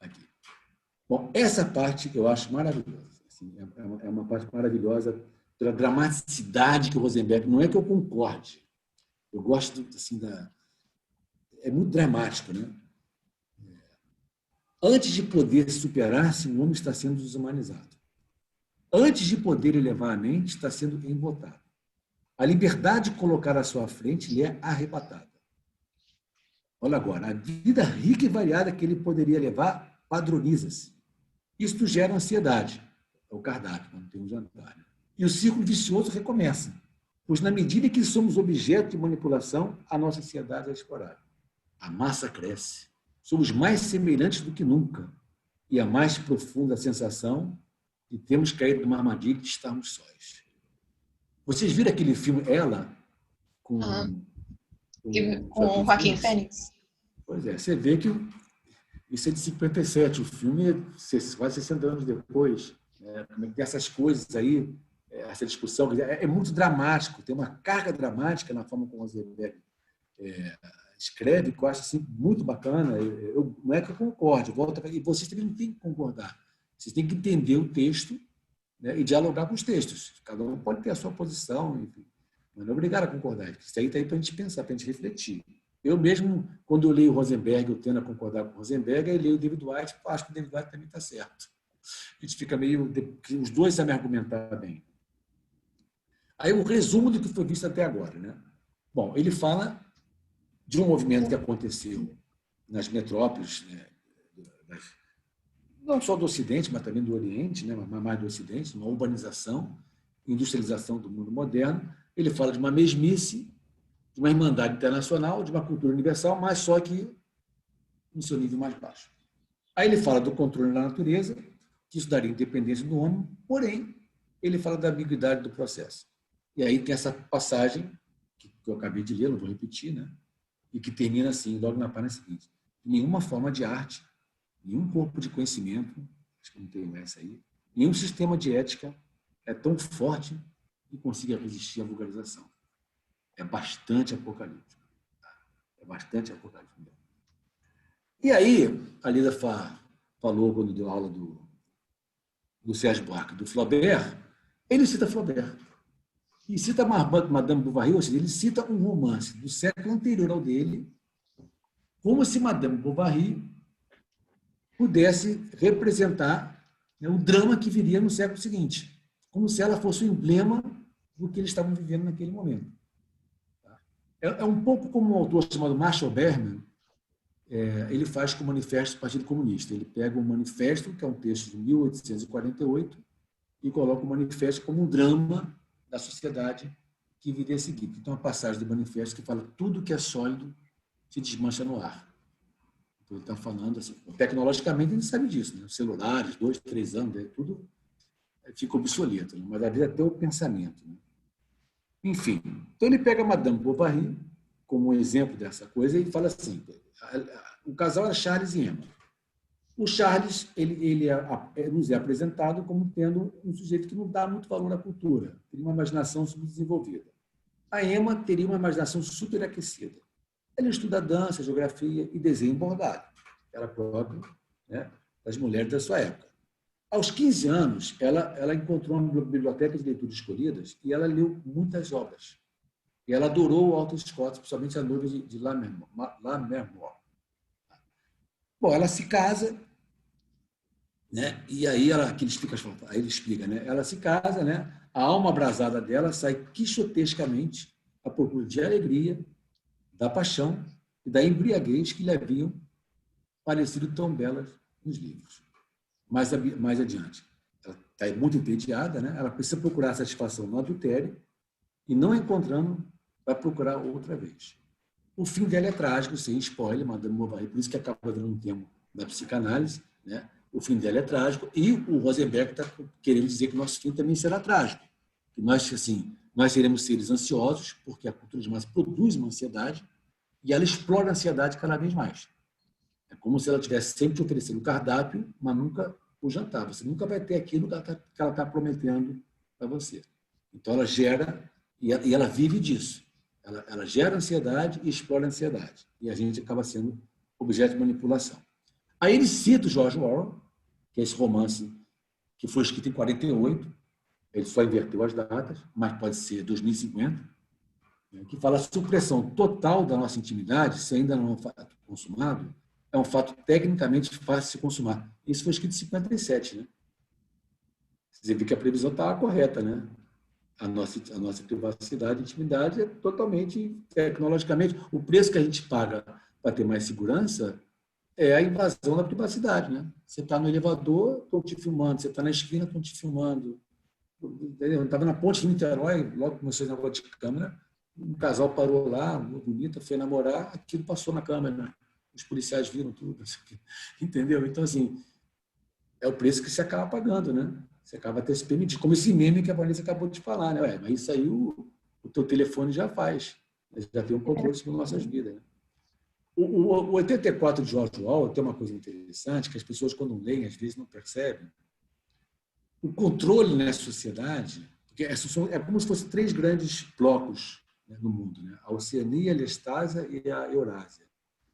aqui. Bom, essa parte eu acho maravilhosa. Assim, é uma parte maravilhosa pela dramaticidade que o Rosenberg... Não é que eu concorde. Eu gosto assim, é muito dramático, né? Antes de poder superar-se, o homem está sendo desumanizado. Antes de poder elevar a mente, está sendo embotado. A liberdade de colocar à sua frente lhe é arrebatada. Olha agora, a vida rica e variada que ele poderia levar padroniza-se. Isto gera ansiedade. É o cardápio, quando tem um jantar. E o círculo vicioso recomeça. Pois, na medida que somos objeto de manipulação, a nossa ansiedade é explorada. A massa cresce. Somos mais semelhantes do que nunca. E a mais profunda sensação de termos caído numa armadilha de estarmos sós. Vocês viram aquele filme Ela? Com Com o Joaquin Phoenix? Pois é, você vê que isso é de 57, o filme é quase 60 anos depois. Né? Como é que tem essas coisas aí, essa discussão, é muito dramático, tem uma carga dramática na forma como o Rosenberg escreve, que eu acho assim, muito bacana. Não é que eu concorde, e vocês também não têm que concordar. Vocês têm que entender o texto, né, e dialogar com os textos. Cada um pode ter a sua posição, enfim. Mas não é obrigado a concordar. Isso aí está aí para a gente pensar, para a gente refletir. Eu mesmo, quando eu leio o Rosenberg, eu tendo a concordar com o Rosenberg, eu leio o David Whyte, acho que o David Whyte também está certo. A gente fica meio... Os dois sabem argumentar bem. Aí o resumo do que foi visto até agora. Né? Bom, ele fala de um movimento que aconteceu nas metrópoles, né, não só do Ocidente, mas também do Oriente, né, mas mais do Ocidente, uma urbanização, industrialização do mundo moderno. Ele fala de uma mesmice, de uma irmandade internacional, de uma cultura universal, mas só que no seu nível mais baixo. Aí ele fala do controle da natureza, que isso daria independência do homem, porém, ele fala da ambiguidade do processo. E aí tem essa passagem, que eu acabei de ler, não vou repetir, né? E que termina assim, logo na página seguinte. Nenhuma forma de arte, nenhum corpo de conhecimento, acho que não tem essa aí, nenhum sistema de ética é tão forte que consiga resistir à vulgarização. É bastante apocalíptico. É bastante apocalíptico. E aí, a Lida falou, quando deu aula do Sérgio Buarque, do Flaubert, ele cita Flaubert. E cita Madame Bovary, ou seja, ele cita um romance do século anterior ao dele, como se Madame Bovary pudesse representar, né, o drama que viria no século seguinte, como se ela fosse o emblema do que eles estavam vivendo naquele momento. É um pouco como um autor chamado Marshall Berman, ele faz com o Manifesto do Partido Comunista. Ele pega o manifesto, que é um texto de 1848, e coloca o manifesto como um drama da sociedade que viria a seguir. Então, uma passagem do manifesto que fala tudo que é sólido se desmancha no ar. Então, ele está falando assim, tecnologicamente, a gente sabe disso, né? Os celulares, 2, 3 anos, tudo fica obsoleto, né? Mas às vezes até o pensamento. Né? Enfim, então ele pega Madame Bovary como um exemplo dessa coisa e fala assim, o casal era Charles e Emma. O Charles ele nos é apresentado como tendo um sujeito que não dá muito valor à cultura, tem uma imaginação subdesenvolvida. A Emma teria uma imaginação superaquecida. Ela estuda dança, geografia e desenho bordado. Ela própria, né, das mulheres da sua época. Aos 15 anos, ela encontrou uma biblioteca de leituras escolhidas e ela leu muitas obras. E ela adorou o Walter Scott, principalmente a noiva de Lammermoor. Bom, ela se casa, né? E aí ele explica, né? Ela se casa, né? A alma abrasada dela sai quixotescamente à procura de alegria, da paixão e da embriaguez que lhe haviam parecido tão belas nos livros. Mais adiante, ela está muito entediada, né? Ela precisa procurar satisfação no adultério e, não encontrando, vai procurar outra vez. O fim dela é trágico, sem spoiler, Madame Bovary, por isso que acaba virando um tema da psicanálise, né? O fim dela é trágico, e o Rosenberg está querendo dizer que o nosso fim também será trágico. Que nós, assim, nós seremos seres ansiosos, porque a cultura de massa produz uma ansiedade, e ela explora a ansiedade cada vez mais. É como se ela tivesse sempre te oferecendo o cardápio, mas nunca o jantar. Você nunca vai ter aquilo que ela está prometendo para você. Então, ela gera, e ela vive disso. Ela gera ansiedade e explora a ansiedade. E a gente acaba sendo objeto de manipulação. Aí ele cita o George Orwell, que é esse romance que foi escrito em 48, ele só inverteu as datas, mas pode ser 2050, que fala a supressão total da nossa intimidade, se ainda não é um fato consumado, é um fato tecnicamente fácil de se consumar. Isso foi escrito em 57, né? Você vê que a previsão estava correta, né? A nossa privacidade e intimidade é totalmente, tecnologicamente, o preço que a gente paga para ter mais segurança é a invasão da privacidade, né? Você está no elevador, estão te filmando. Você está na esquina, estão te filmando. Eu estava na ponte de Niterói, logo começou esse negócio de câmera, um casal parou lá, uma bonita, foi namorar, aquilo passou na câmera. Os policiais viram tudo. Entendeu? Então, assim, é o preço que você acaba pagando, né? Você acaba até se permitindo. Como esse meme que a Vanessa acabou de falar, né? Mas isso aí o teu telefone já faz. Já tem um controle sobre nossas vidas, né? O 84 de George Orwell tem uma coisa interessante que as pessoas, quando leem, às vezes não percebem. O controle na sociedade, porque é como se fossem três grandes blocos, né, no mundo, né? A Oceania, a Lestásia e a Eurásia.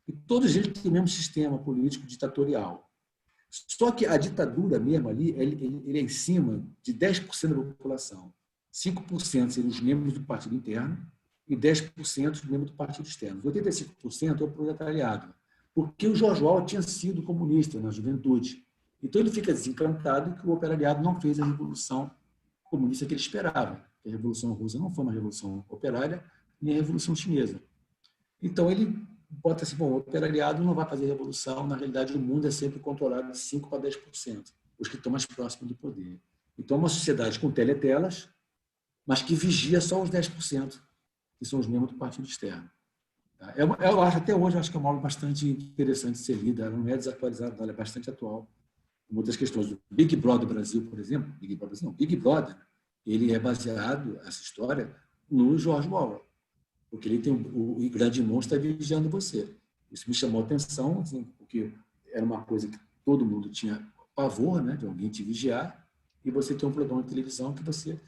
E todos eles têm o mesmo sistema político ditatorial. Só que a ditadura mesmo ali, ele é em cima de 10% da população. 5% seriam os membros do partido interno e 10% os membros do partido externo. 85% é o proletariado, porque o George Orwell tinha sido comunista na juventude. Então ele fica desencantado que o operariado não fez a revolução comunista que ele esperava. A Revolução Russa não foi uma revolução operária, nem a Revolução Chinesa. Então ele bota assim, bom, o operariado não vai fazer revolução, na realidade o mundo é sempre controlado de 5% para 10%, os que estão mais próximos do poder. Então é uma sociedade com teletelas, mas que vigia só os 10%, que são os membros do partido externo. Eu acho, até hoje, eu acho que é uma obra bastante interessante de ser lida, ela não é desatualizada, ela é bastante atual. Muitas questões do Big Brother Brasil, por exemplo, Big Brother, ele é baseado, essa história, no George Orwell, porque ele tem o grande monstro está vigiando você. Isso me chamou a atenção, assim, porque era uma coisa que todo mundo tinha pavor, né, de alguém te vigiar, e você tem um programa de televisão que você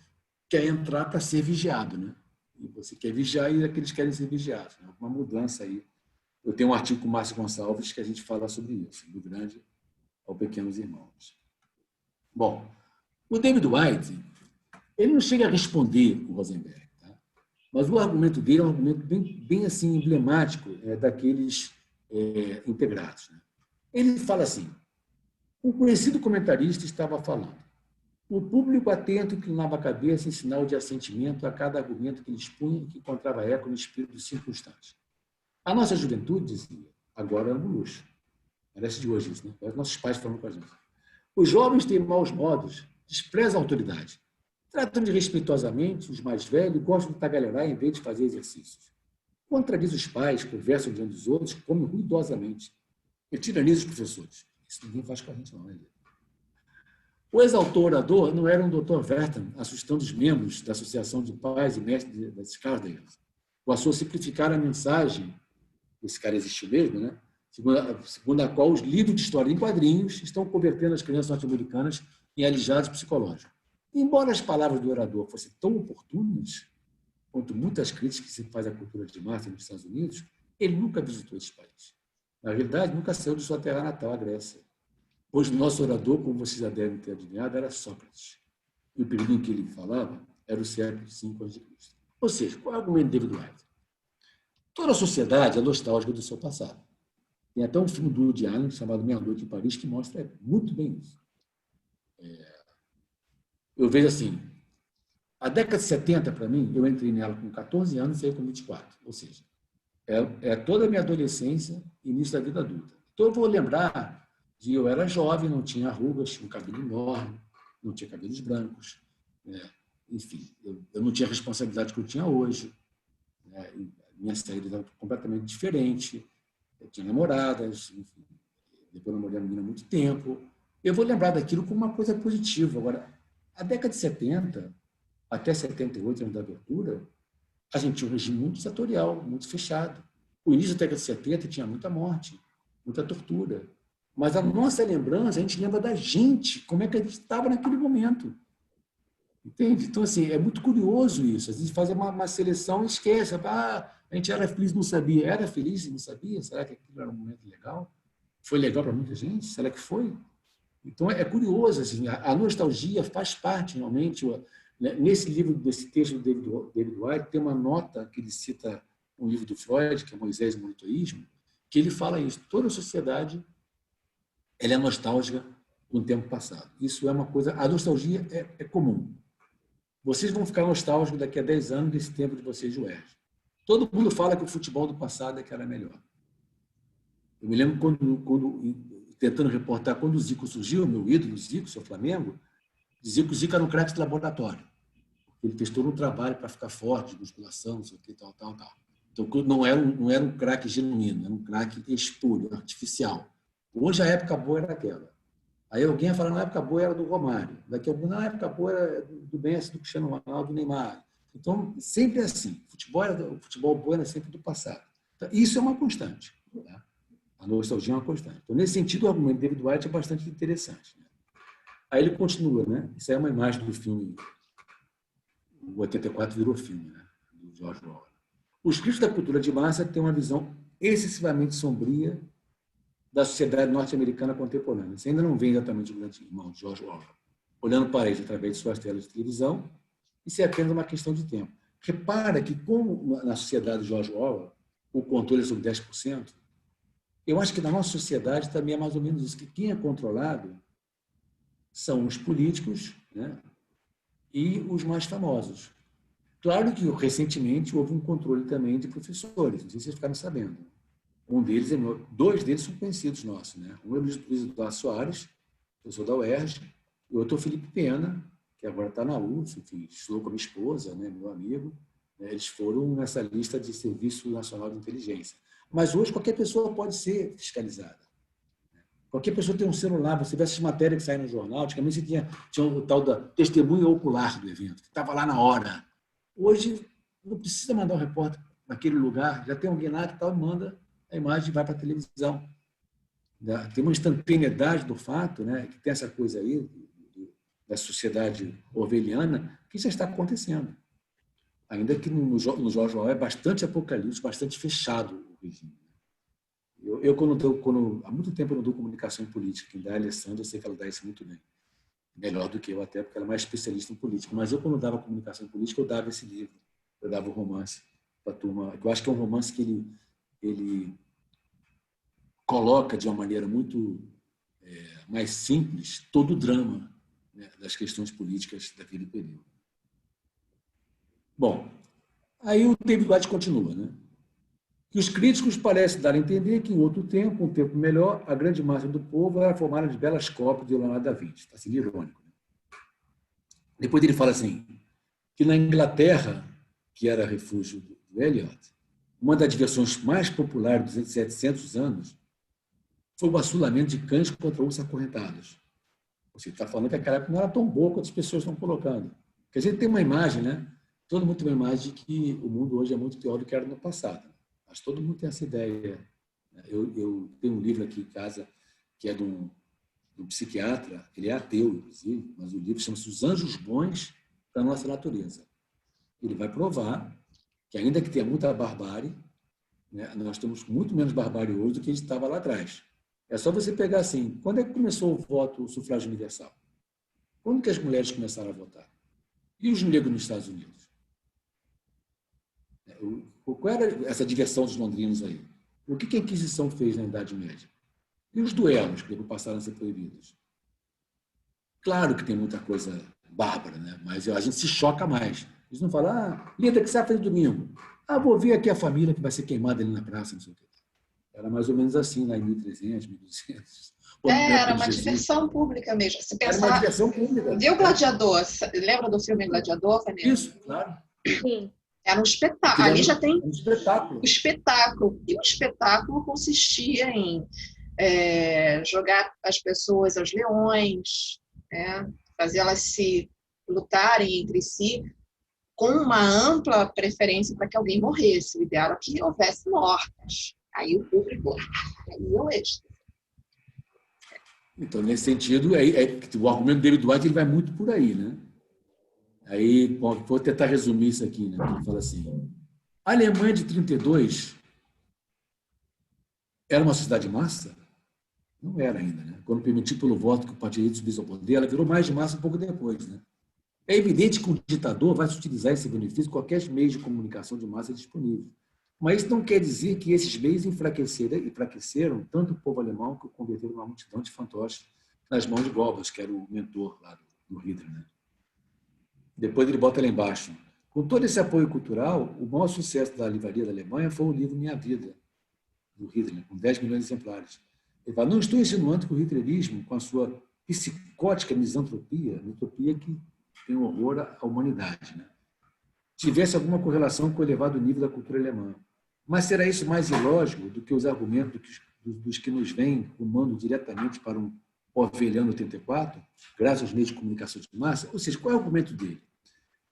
quer entrar para ser vigiado, né? E você quer vigiar e aqueles querem ser vigiados. Né? Uma mudança aí. Eu tenho um artigo com o Márcio Gonçalves que a gente fala sobre isso, do grande ao pequenos irmãos. Bom, o David Whyte, ele não chega a responder o Rosenberg, tá? Mas o argumento dele é um argumento bem assim, emblemático daqueles integrados. Né? Ele fala assim, um conhecido comentarista estava falando, o público atento inclinava a cabeça em sinal de assentimento a cada argumento que ele expunha e que encontrava eco no espírito dos circunstantes. A nossa juventude, dizia, agora é um luxo. Parece de hoje isso, né? Parece nossos pais falando com a gente. Os jovens têm maus modos, desprezam a autoridade. Tratam de respeitosamente os mais velhos e gostam de tagarelar em vez de fazer exercícios. Contradiz os pais, conversam diante dos outros, comem ruidosamente. E tiraniza os professores. Isso ninguém faz com a gente, não, né? O exaltou-orador não era um Dr. Verton, assustando os membros da Associação de Pais e Mestres das Scarsdales. Passou a simplificar a mensagem, esse cara existiu mesmo, né? Segundo a qual os livros de história em quadrinhos estão convertendo as crianças norte-americanas em alijados psicológicos. Embora as palavras do orador fossem tão oportunas quanto muitas críticas que se faz à cultura de massa nos Estados Unidos, ele nunca visitou esse país. Na realidade, nunca saiu de sua terra natal, a Grécia. Pois o nosso orador, como vocês já devem ter adivinhado, era Sócrates. E o período em que ele falava era o século V a.C. Ou seja, qual é o argumento de David Whyte? Toda a sociedade é nostálgica do seu passado. Tem até um filme do Woody Allen chamado Meia-Noite em Paris que mostra muito bem isso. Eu vejo assim, a década de 70, para mim, eu entrei nela com 14 anos e saí com 24. Ou seja, é toda a minha adolescência e início da vida adulta. Então, eu vou lembrar de eu era jovem, não tinha rugas, tinha um cabelo enorme, não tinha cabelos brancos, né? Enfim, eu não tinha a responsabilidade que eu tinha hoje, né? minha saída era completamente diferente. Eu tinha namoradas, enfim. Depois eu namorei a menina há muito tempo. Eu vou lembrar daquilo como uma coisa positiva. Agora, a década de 70, até 78, ano da abertura, a gente tinha um regime muito ditatorial, muito fechado. O início da década de 70 tinha muita morte, muita tortura. Mas a nossa lembrança, a gente lembra da gente, como é que a gente estava naquele momento. Entende? Então, assim, é muito curioso isso. Às vezes faz uma seleção e esquece. A gente era feliz e não sabia. Era feliz e não sabia? Será que aquilo era um momento legal? Foi legal para muita gente? Será que foi? Então, é curioso. Assim, a nostalgia faz parte, realmente. Nesse livro, desse texto do David Whyte, tem uma nota que ele cita um livro do Freud, que é Moisés e o Monitoísmo, que ele fala isso. Toda a sociedade ela é nostálgica do tempo passado. Isso é uma coisa... A nostalgia é comum. Vocês vão ficar nostálgicos daqui a 10 anos desse tempo de vocês de UERJ. Todo mundo fala que o futebol do passado é que era melhor. Eu me lembro quando tentando reportar, quando o Zico surgiu, meu ídolo, o Zico, seu Flamengo, dizia que o Zico era um craque de laboratório. Ele fez todo um trabalho para ficar forte, de musculação, não sei o que, tal. Então, não era um craque genuíno, era um craque espúrio, artificial. Hoje, a época boa era aquela. Aí alguém ia falar, na época boa era do Romário. Daqui a pouco, na época boa era do Messi, do Cristiano Ronaldo, do Neymar. Então, sempre é assim. O futebol bom era sempre do passado. Então, isso é uma constante. Tá? A nostalgia é uma constante. Então, nesse sentido, o argumento de David Whyte é bastante interessante. Né? Aí ele continua, né? Isso aí é uma imagem do filme. O 84 virou filme, né? Do George Orwell. Os críticos da cultura de massa têm uma visão excessivamente sombria da sociedade norte-americana contemporânea. Você ainda não vê exatamente o grande irmão de George Orwell olhando para ele através de suas telas de televisão, isso é apenas uma questão de tempo. Repara que, como na sociedade de George Orwell, o controle é sobre 10%, eu acho que na nossa sociedade também é mais ou menos isso, que quem é controlado são os políticos, né, e os mais famosos. Claro que, recentemente, houve um controle também de professores, não sei se vocês ficaram sabendo. Dois deles são conhecidos nossos. Né? Um é o Luiz Eduardo Soares, professor da UERJ, e o outro é o Felipe Pena, que agora está na UF, enfim, estudou com a minha esposa, né, meu amigo. Né? Eles foram nessa lista de Serviço Nacional de Inteligência. Mas hoje qualquer pessoa pode ser fiscalizada. Qualquer pessoa tem um celular, você vê essas matérias que saem no jornal, antigamente você tinha o tal da testemunha ocular do evento, que estava lá na hora. Hoje não precisa mandar um repórter naquele lugar, já tem alguém lá que tal, manda a imagem vai para a televisão. Tem uma instantaneidade do fato, né, que tem essa coisa aí da sociedade orwelliana que já está acontecendo. Ainda que no George Orwell é bastante apocalíptico, bastante fechado o regime. Há muito tempo eu não dou comunicação política. Quem dá é a Alessandra, eu sei que ela dá isso muito bem. Melhor do que eu até, porque ela é mais especialista em política. Mas eu, quando dava comunicação política, eu dava esse livro. Eu dava o romance para a turma. Eu acho que é um romance que ele coloca de uma maneira muito mais simples todo o drama, né, das questões políticas daquele período. Bom, aí o David Whyte continua, né? Que os críticos parecem dar a entender que, em outro tempo, um tempo melhor, a grande massa do povo era formada de belas cópias de Leonardo da Vinci. Está sendo irônico. Né? Depois ele fala assim, que na Inglaterra, que era refúgio do Eliot, uma das diversões mais populares dos 700 anos foi o assolamento de cães contra ursos acorrentados. Você está falando que aquela época não era tão boa quanto as pessoas estão colocando. Porque a gente tem uma imagem, né? Todo mundo tem uma imagem de que o mundo hoje é muito pior do que era no passado. Mas todo mundo tem essa ideia. Eu tenho um livro aqui em casa que é de um psiquiatra, ele é ateu, inclusive, mas o livro chama-se Os Anjos Bons da Nossa Natureza. Ele vai provar que, ainda que tenha muita barbárie, né, nós temos muito menos barbárie hoje do que a gente estava lá atrás. É só você pegar assim, quando é que começou o sufrágio universal? Quando que as mulheres começaram a votar? E os negros nos Estados Unidos? Qual era essa diversão dos londrinos aí? O que a Inquisição fez na Idade Média? E os duelos que depois passaram a ser proibidos? Claro que tem muita coisa bárbara, né? Mas a gente se choca mais. Eles não falam, Linda, o que você vai fazer domingo? Vou ver aqui a família que vai ser queimada ali na praça, não sei o quê. Era mais ou menos assim, lá em 1300, 1200. Era uma diversão pública mesmo. Se pensar, era uma diversão pública. Viu o Gladiador? Lembra do filme Gladiador, Vanessa? Isso, claro. Sim. Era um espetáculo. Ali já tem um espetáculo. o espetáculo. E o espetáculo consistia em jogar as pessoas aos leões, né? Fazer elas se lutarem entre si, com uma ampla preferência para que alguém morresse. O ideal era que houvesse mortes. Aí o público ia o êxtase. Então, nesse sentido, o argumento do David White ele vai muito por aí, né? Aí, bom, vou tentar resumir isso aqui, né? Ele fala assim: a Alemanha de 32 era uma sociedade de massa? Não era ainda, né? Quando permitiu pelo voto que o partido subisse ao poder, ela virou mais de massa um pouco depois, né? É evidente que o ditador vai se utilizar esse benefício em qualquer meio de comunicação de massa disponível. Mas isso não quer dizer que esses meios enfraqueceram tanto o povo alemão que o converteram numa multidão de fantoches nas mãos de Goebbels, que era o mentor lá do Hitler, né? Depois ele bota lá embaixo: com todo esse apoio cultural, o maior sucesso da livraria da Alemanha foi o livro Minha Vida, do Hitler, com 10 milhões de exemplares. Ele fala: não estou insinuando que o hitlerismo, com a sua psicótica misantropia que tem horror à humanidade, né, tivesse alguma correlação com o elevado nível da cultura alemã. Mas será isso mais ilógico do que os argumentos dos que nos vêm rumando diretamente para um Orwelliano 84, graças aos meios de comunicação de massa? Ou seja, qual é o argumento dele?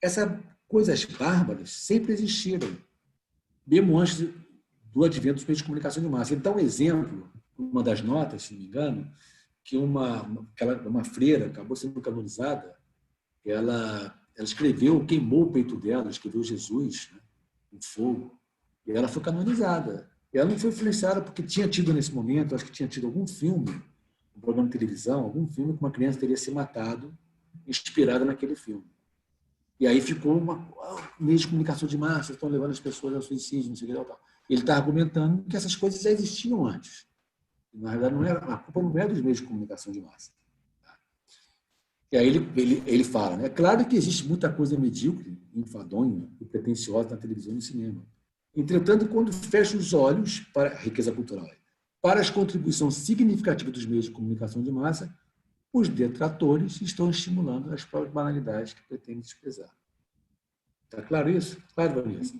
Essas coisas bárbaras sempre existiram, mesmo antes do advento dos meios de comunicação de massa. Ele dá um exemplo, uma das notas, se não me engano, que uma freira acabou sendo canonizada. Ela escreveu, queimou o peito dela, escreveu Jesus, né, em fogo, e ela foi canonizada. Ela não foi influenciada porque tinha tido nesse momento, acho que tinha tido algum filme, um programa de televisão, algum filme que uma criança teria se matado, inspirada naquele filme. E aí ficou meio de comunicação de massa, estão levando as pessoas ao suicídio, não sei o que tal. Ele está argumentando que essas coisas já existiam antes. Na verdade, a culpa não é dos meios de comunicação de massa. E aí ele fala, né? É claro que existe muita coisa medíocre, enfadonha e pretensiosa na televisão e no cinema. Entretanto, quando fecha os olhos para a riqueza cultural, para as contribuições significativas dos meios de comunicação de massa, os detratores estão estimulando as próprias banalidades que pretendem desprezar. Está claro isso? Claro, Vanessa?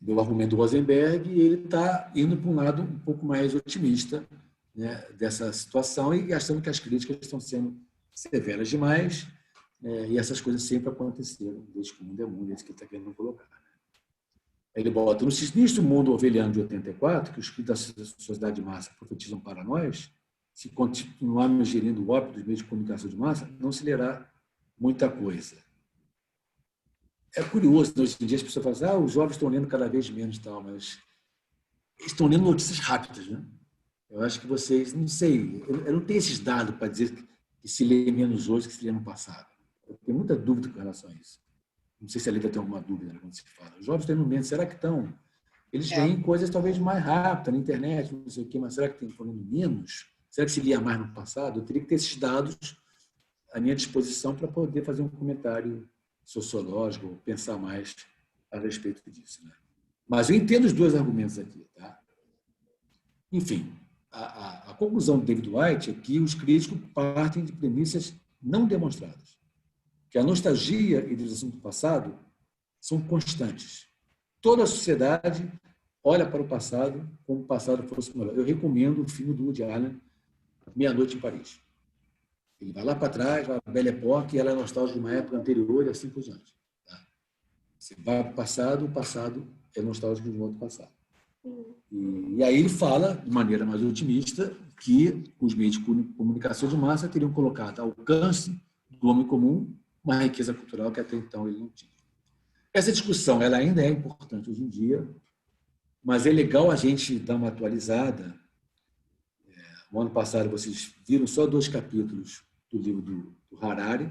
Do argumento do Rosenberg, ele está indo para um lado um pouco mais otimista, né, dessa situação e achando que as críticas estão sendo severas demais, e essas coisas sempre aconteceram desde que o mundo é mundo, é isso que ele está querendo colocar. Ele bota: no sinistro mundo orwelliano de 84, que os espíritos da sociedade de massa profetizam para nós, se continuarmos gerindo o ópio dos meios de comunicação de massa, não se lerá muita coisa. É curioso, hoje em dia as pessoas falam: os jovens estão lendo cada vez menos, tal, mas estão lendo notícias rápidas, né? Eu acho que vocês, não sei, eu não tenho esses dados para dizer que se lê menos hoje que se lê no passado. Eu tenho muita dúvida com relação a isso. Não sei se a Lívia tem alguma dúvida, né, quando se fala. Os jovens têm no menos, será que estão? Eles veem coisas talvez mais rápidas na internet, não sei o quê, mas será que estão lendo menos? Será que se lia mais no passado? Eu teria que ter esses dados à minha disposição para poder fazer um comentário sociológico, ou pensar mais a respeito disso, né? Mas eu entendo os dois argumentos aqui, tá? Enfim, a conclusão do David White é que os críticos partem de premissas não demonstradas, que a nostalgia e a idealização do passado são constantes. Toda a sociedade olha para o passado como o passado fosse melhor. Eu recomendo o filme do Woody Allen, Meia-Noite em Paris. Ele vai lá para trás, vai para a Belle Époque, e ela é nostálgica de uma época anterior e assim por diante. Tá? Você vai para o passado é nostálgico de um outro passado. E aí ele fala, de maneira mais otimista, que os meios de comunicação de massa teriam colocado ao alcance do homem comum uma riqueza cultural que até então ele não tinha. Essa discussão ela ainda é importante hoje em dia, mas é legal a gente dar uma atualizada. No ano passado, vocês viram só 2 capítulos do livro do Harari.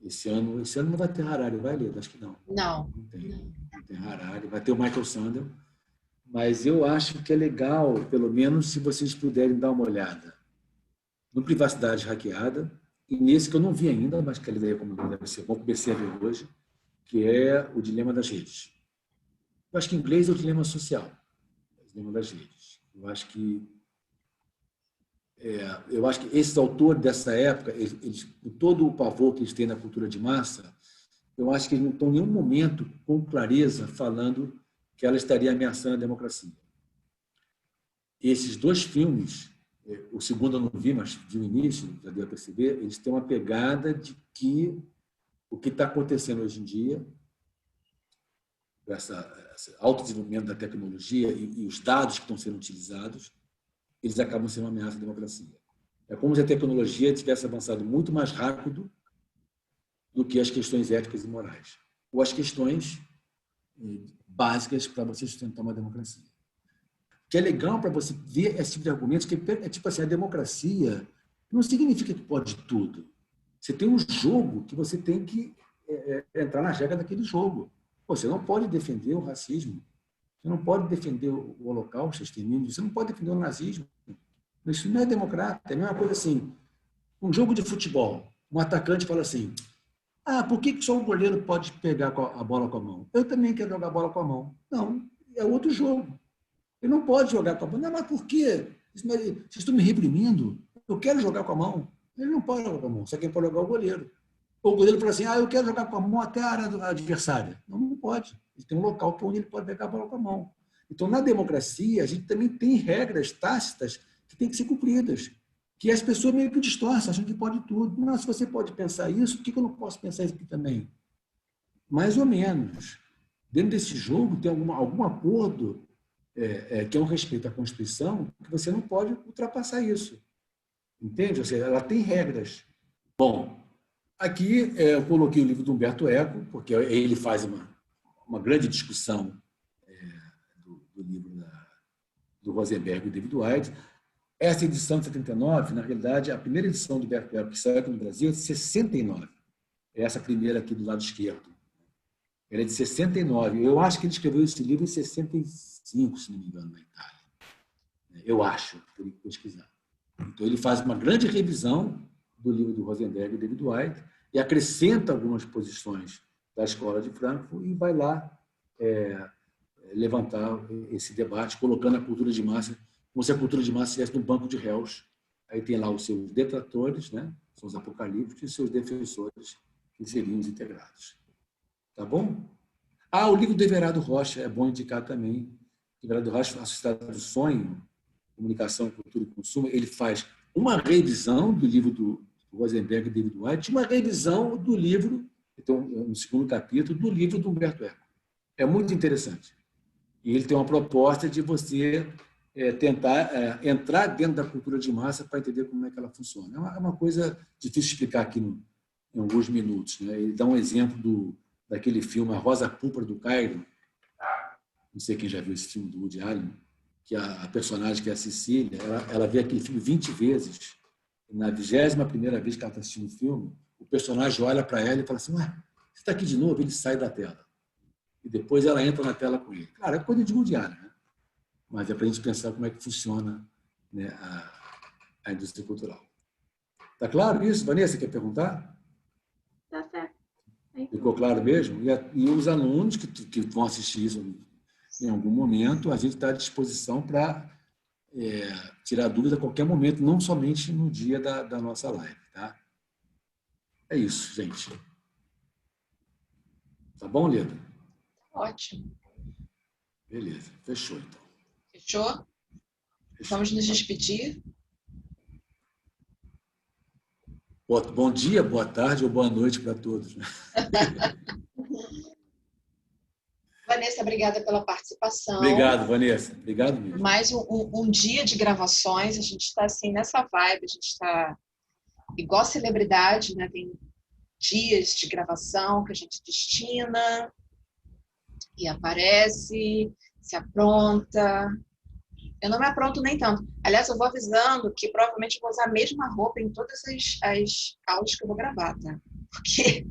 Esse ano não vai ter Harari, vai ler? Acho que não. Não. Não tem Harari. Vai ter o Michael Sandel. Mas eu acho que é legal, pelo menos, se vocês puderem dar uma olhada no Privacidade Hackeada, e nesse que eu não vi ainda, mas que ele recomendou, deve ser bom, comecei a ver hoje, que é o Dilema das Redes. Eu acho que em inglês é o Dilema Social, o Dilema das Redes. Eu acho que esses autores dessa época, todo o pavor que eles têm na cultura de massa, eu acho que eles não estão em nenhum momento com clareza falando que ela estaria ameaçando a democracia. Esses dois filmes, o segundo eu não vi, mas vi o início, já deu a perceber, eles têm uma pegada de que o que está acontecendo hoje em dia, esse alto desenvolvimento da tecnologia e os dados que estão sendo utilizados, eles acabam sendo uma ameaça à democracia. É como se a tecnologia tivesse avançado muito mais rápido do que as questões éticas e morais, ou as questões básicas para você sustentar uma democracia. O que é legal para você ver esse tipo de argumentos, que é tipo assim, a democracia não significa que pode tudo. Você tem um jogo que você tem que entrar na regra daquele jogo. Você não pode defender o racismo, você não pode defender o Holocausto, o extermínio, você não pode defender o nazismo. Isso não é democrata, é a mesma coisa assim. Um jogo de futebol, um atacante fala assim, por que só o goleiro pode pegar a bola com a mão? Eu também quero jogar a bola com a mão. Não, é outro jogo. Ele não pode jogar com a mão. Não, mas por quê? Vocês estão me reprimindo? Eu quero jogar com a mão. Ele não pode jogar com a mão, só quem pode jogar é o goleiro. Ou o goleiro fala assim, eu quero jogar com a mão até a área adversária. Não, não pode. Ele tem um local onde ele pode pegar a bola com a mão. Então, na democracia, a gente também tem regras tácitas que têm que ser cumpridas, que as pessoas meio que distorcem, acham que pode tudo. Não, se você pode pensar isso, por que eu não posso pensar isso aqui também? Mais ou menos. Dentro desse jogo tem algum acordo que é um respeito à Constituição, que você não pode ultrapassar isso. Entende? Ou seja, ela tem regras. Bom, aqui eu coloquei o livro do Humberto Eco, porque ele faz uma grande discussão do livro do Rosenberg e do David Whyte. Essa edição de 79, na realidade, a primeira edição do Humberto Eco que saiu aqui no Brasil é de 69. É essa primeira aqui do lado esquerdo. Ela é de 69. Eu acho que ele escreveu esse livro em 65, se não me engano, na Itália. Eu acho, por pesquisar. Então, ele faz uma grande revisão do livro do Rosenberg e David Whyte e acrescenta algumas posições da Escola de Frankfurt e vai lá levantar esse debate, colocando a cultura de massa como se a cultura de massa estivesse no banco de réus. Aí tem lá os seus detratores, né? São os apocalípticos, e os seus defensores, que seriam os integrados. Tá bom? O livro do Everardo Rocha, é bom indicar também. O Everardo Rocha, A Sociedade do Sonho, Comunicação, Cultura e Consumo, ele faz uma revisão do livro do Rosenberg e David Whyte, uma revisão do livro, então, no segundo capítulo, do livro do Humberto Eco. É muito interessante. E ele tem uma proposta de você tentar entrar dentro da cultura de massa para entender como é que ela funciona. É uma coisa difícil de explicar aqui em alguns minutos, né? Ele dá um exemplo daquele filme A Rosa Púrpura do Cairo. Não sei quem já viu esse filme do Woody Allen, que a personagem, que é a Cecília, ela vê aquele filme 20 vezes. E na 21ª vez que ela está assistindo o filme, o personagem olha para ela e fala assim, você está aqui de novo? Ele sai da tela. E depois ela entra na tela com ele. Claro, é coisa de Woody Allen, né? Mas é para a gente pensar como é que funciona, né, a indústria cultural. Está claro isso? Vanessa, quer perguntar? Tá certo. Ficou claro mesmo? E os alunos que vão assistir isso em algum momento, a gente está à disposição para tirar dúvida a qualquer momento, não somente no dia da nossa live. Tá? É isso, gente. Tá bom, Leda? Ótimo. Beleza, fechou então. Fechou? Vamos nos despedir. Bom dia, boa tarde ou boa noite para todos. Vanessa, obrigada pela participação. Obrigado, Vanessa. Obrigado mesmo. Mais um dia de gravações. A gente está assim, nessa vibe. A gente está igual celebridade, né? Tem dias de gravação que a gente destina e aparece, se apronta. Eu não me apronto nem tanto. Aliás, eu vou avisando que provavelmente eu vou usar a mesma roupa em todas as aulas que eu vou gravar, tá? Porque...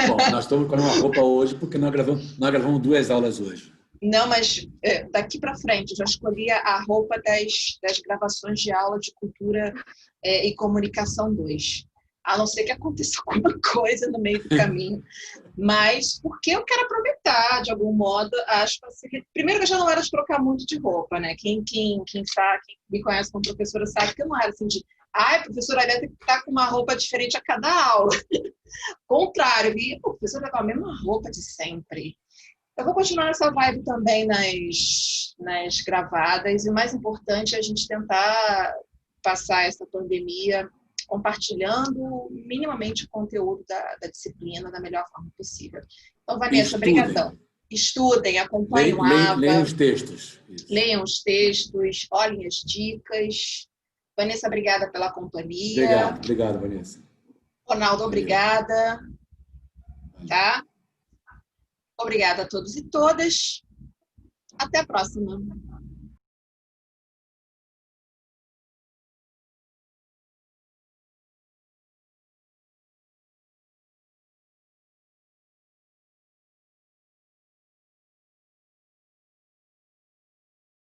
Bom, nós estamos com uma roupa hoje porque nós gravamos 2 aulas hoje. Não, mas daqui para frente, eu já escolhi a roupa das gravações de aula de Cultura e Comunicação 2. A não ser que aconteça alguma coisa no meio do caminho. Mas porque eu quero aproveitar, de algum modo, as facilidades. Primeiro, que eu já não era de trocar muito de roupa, né? Quem me conhece como professora sabe que eu não era assim de Ai, professora Elétrica está com uma roupa diferente a cada aula. Contrário, o professor está com a mesma roupa de sempre. Eu vou continuar essa vibe também nas gravadas, e o mais importante é a gente tentar passar essa pandemia compartilhando minimamente o conteúdo da disciplina da melhor forma possível. Então, Vanessa, obrigadão. Estudem, acompanhem o AVA. Leiam os textos. Isso. Leiam os textos, olhem as dicas. Vanessa, obrigada pela companhia. Obrigado, Vanessa. Ronaldo, obrigada. Tá? Obrigada a todos e todas. Até a próxima.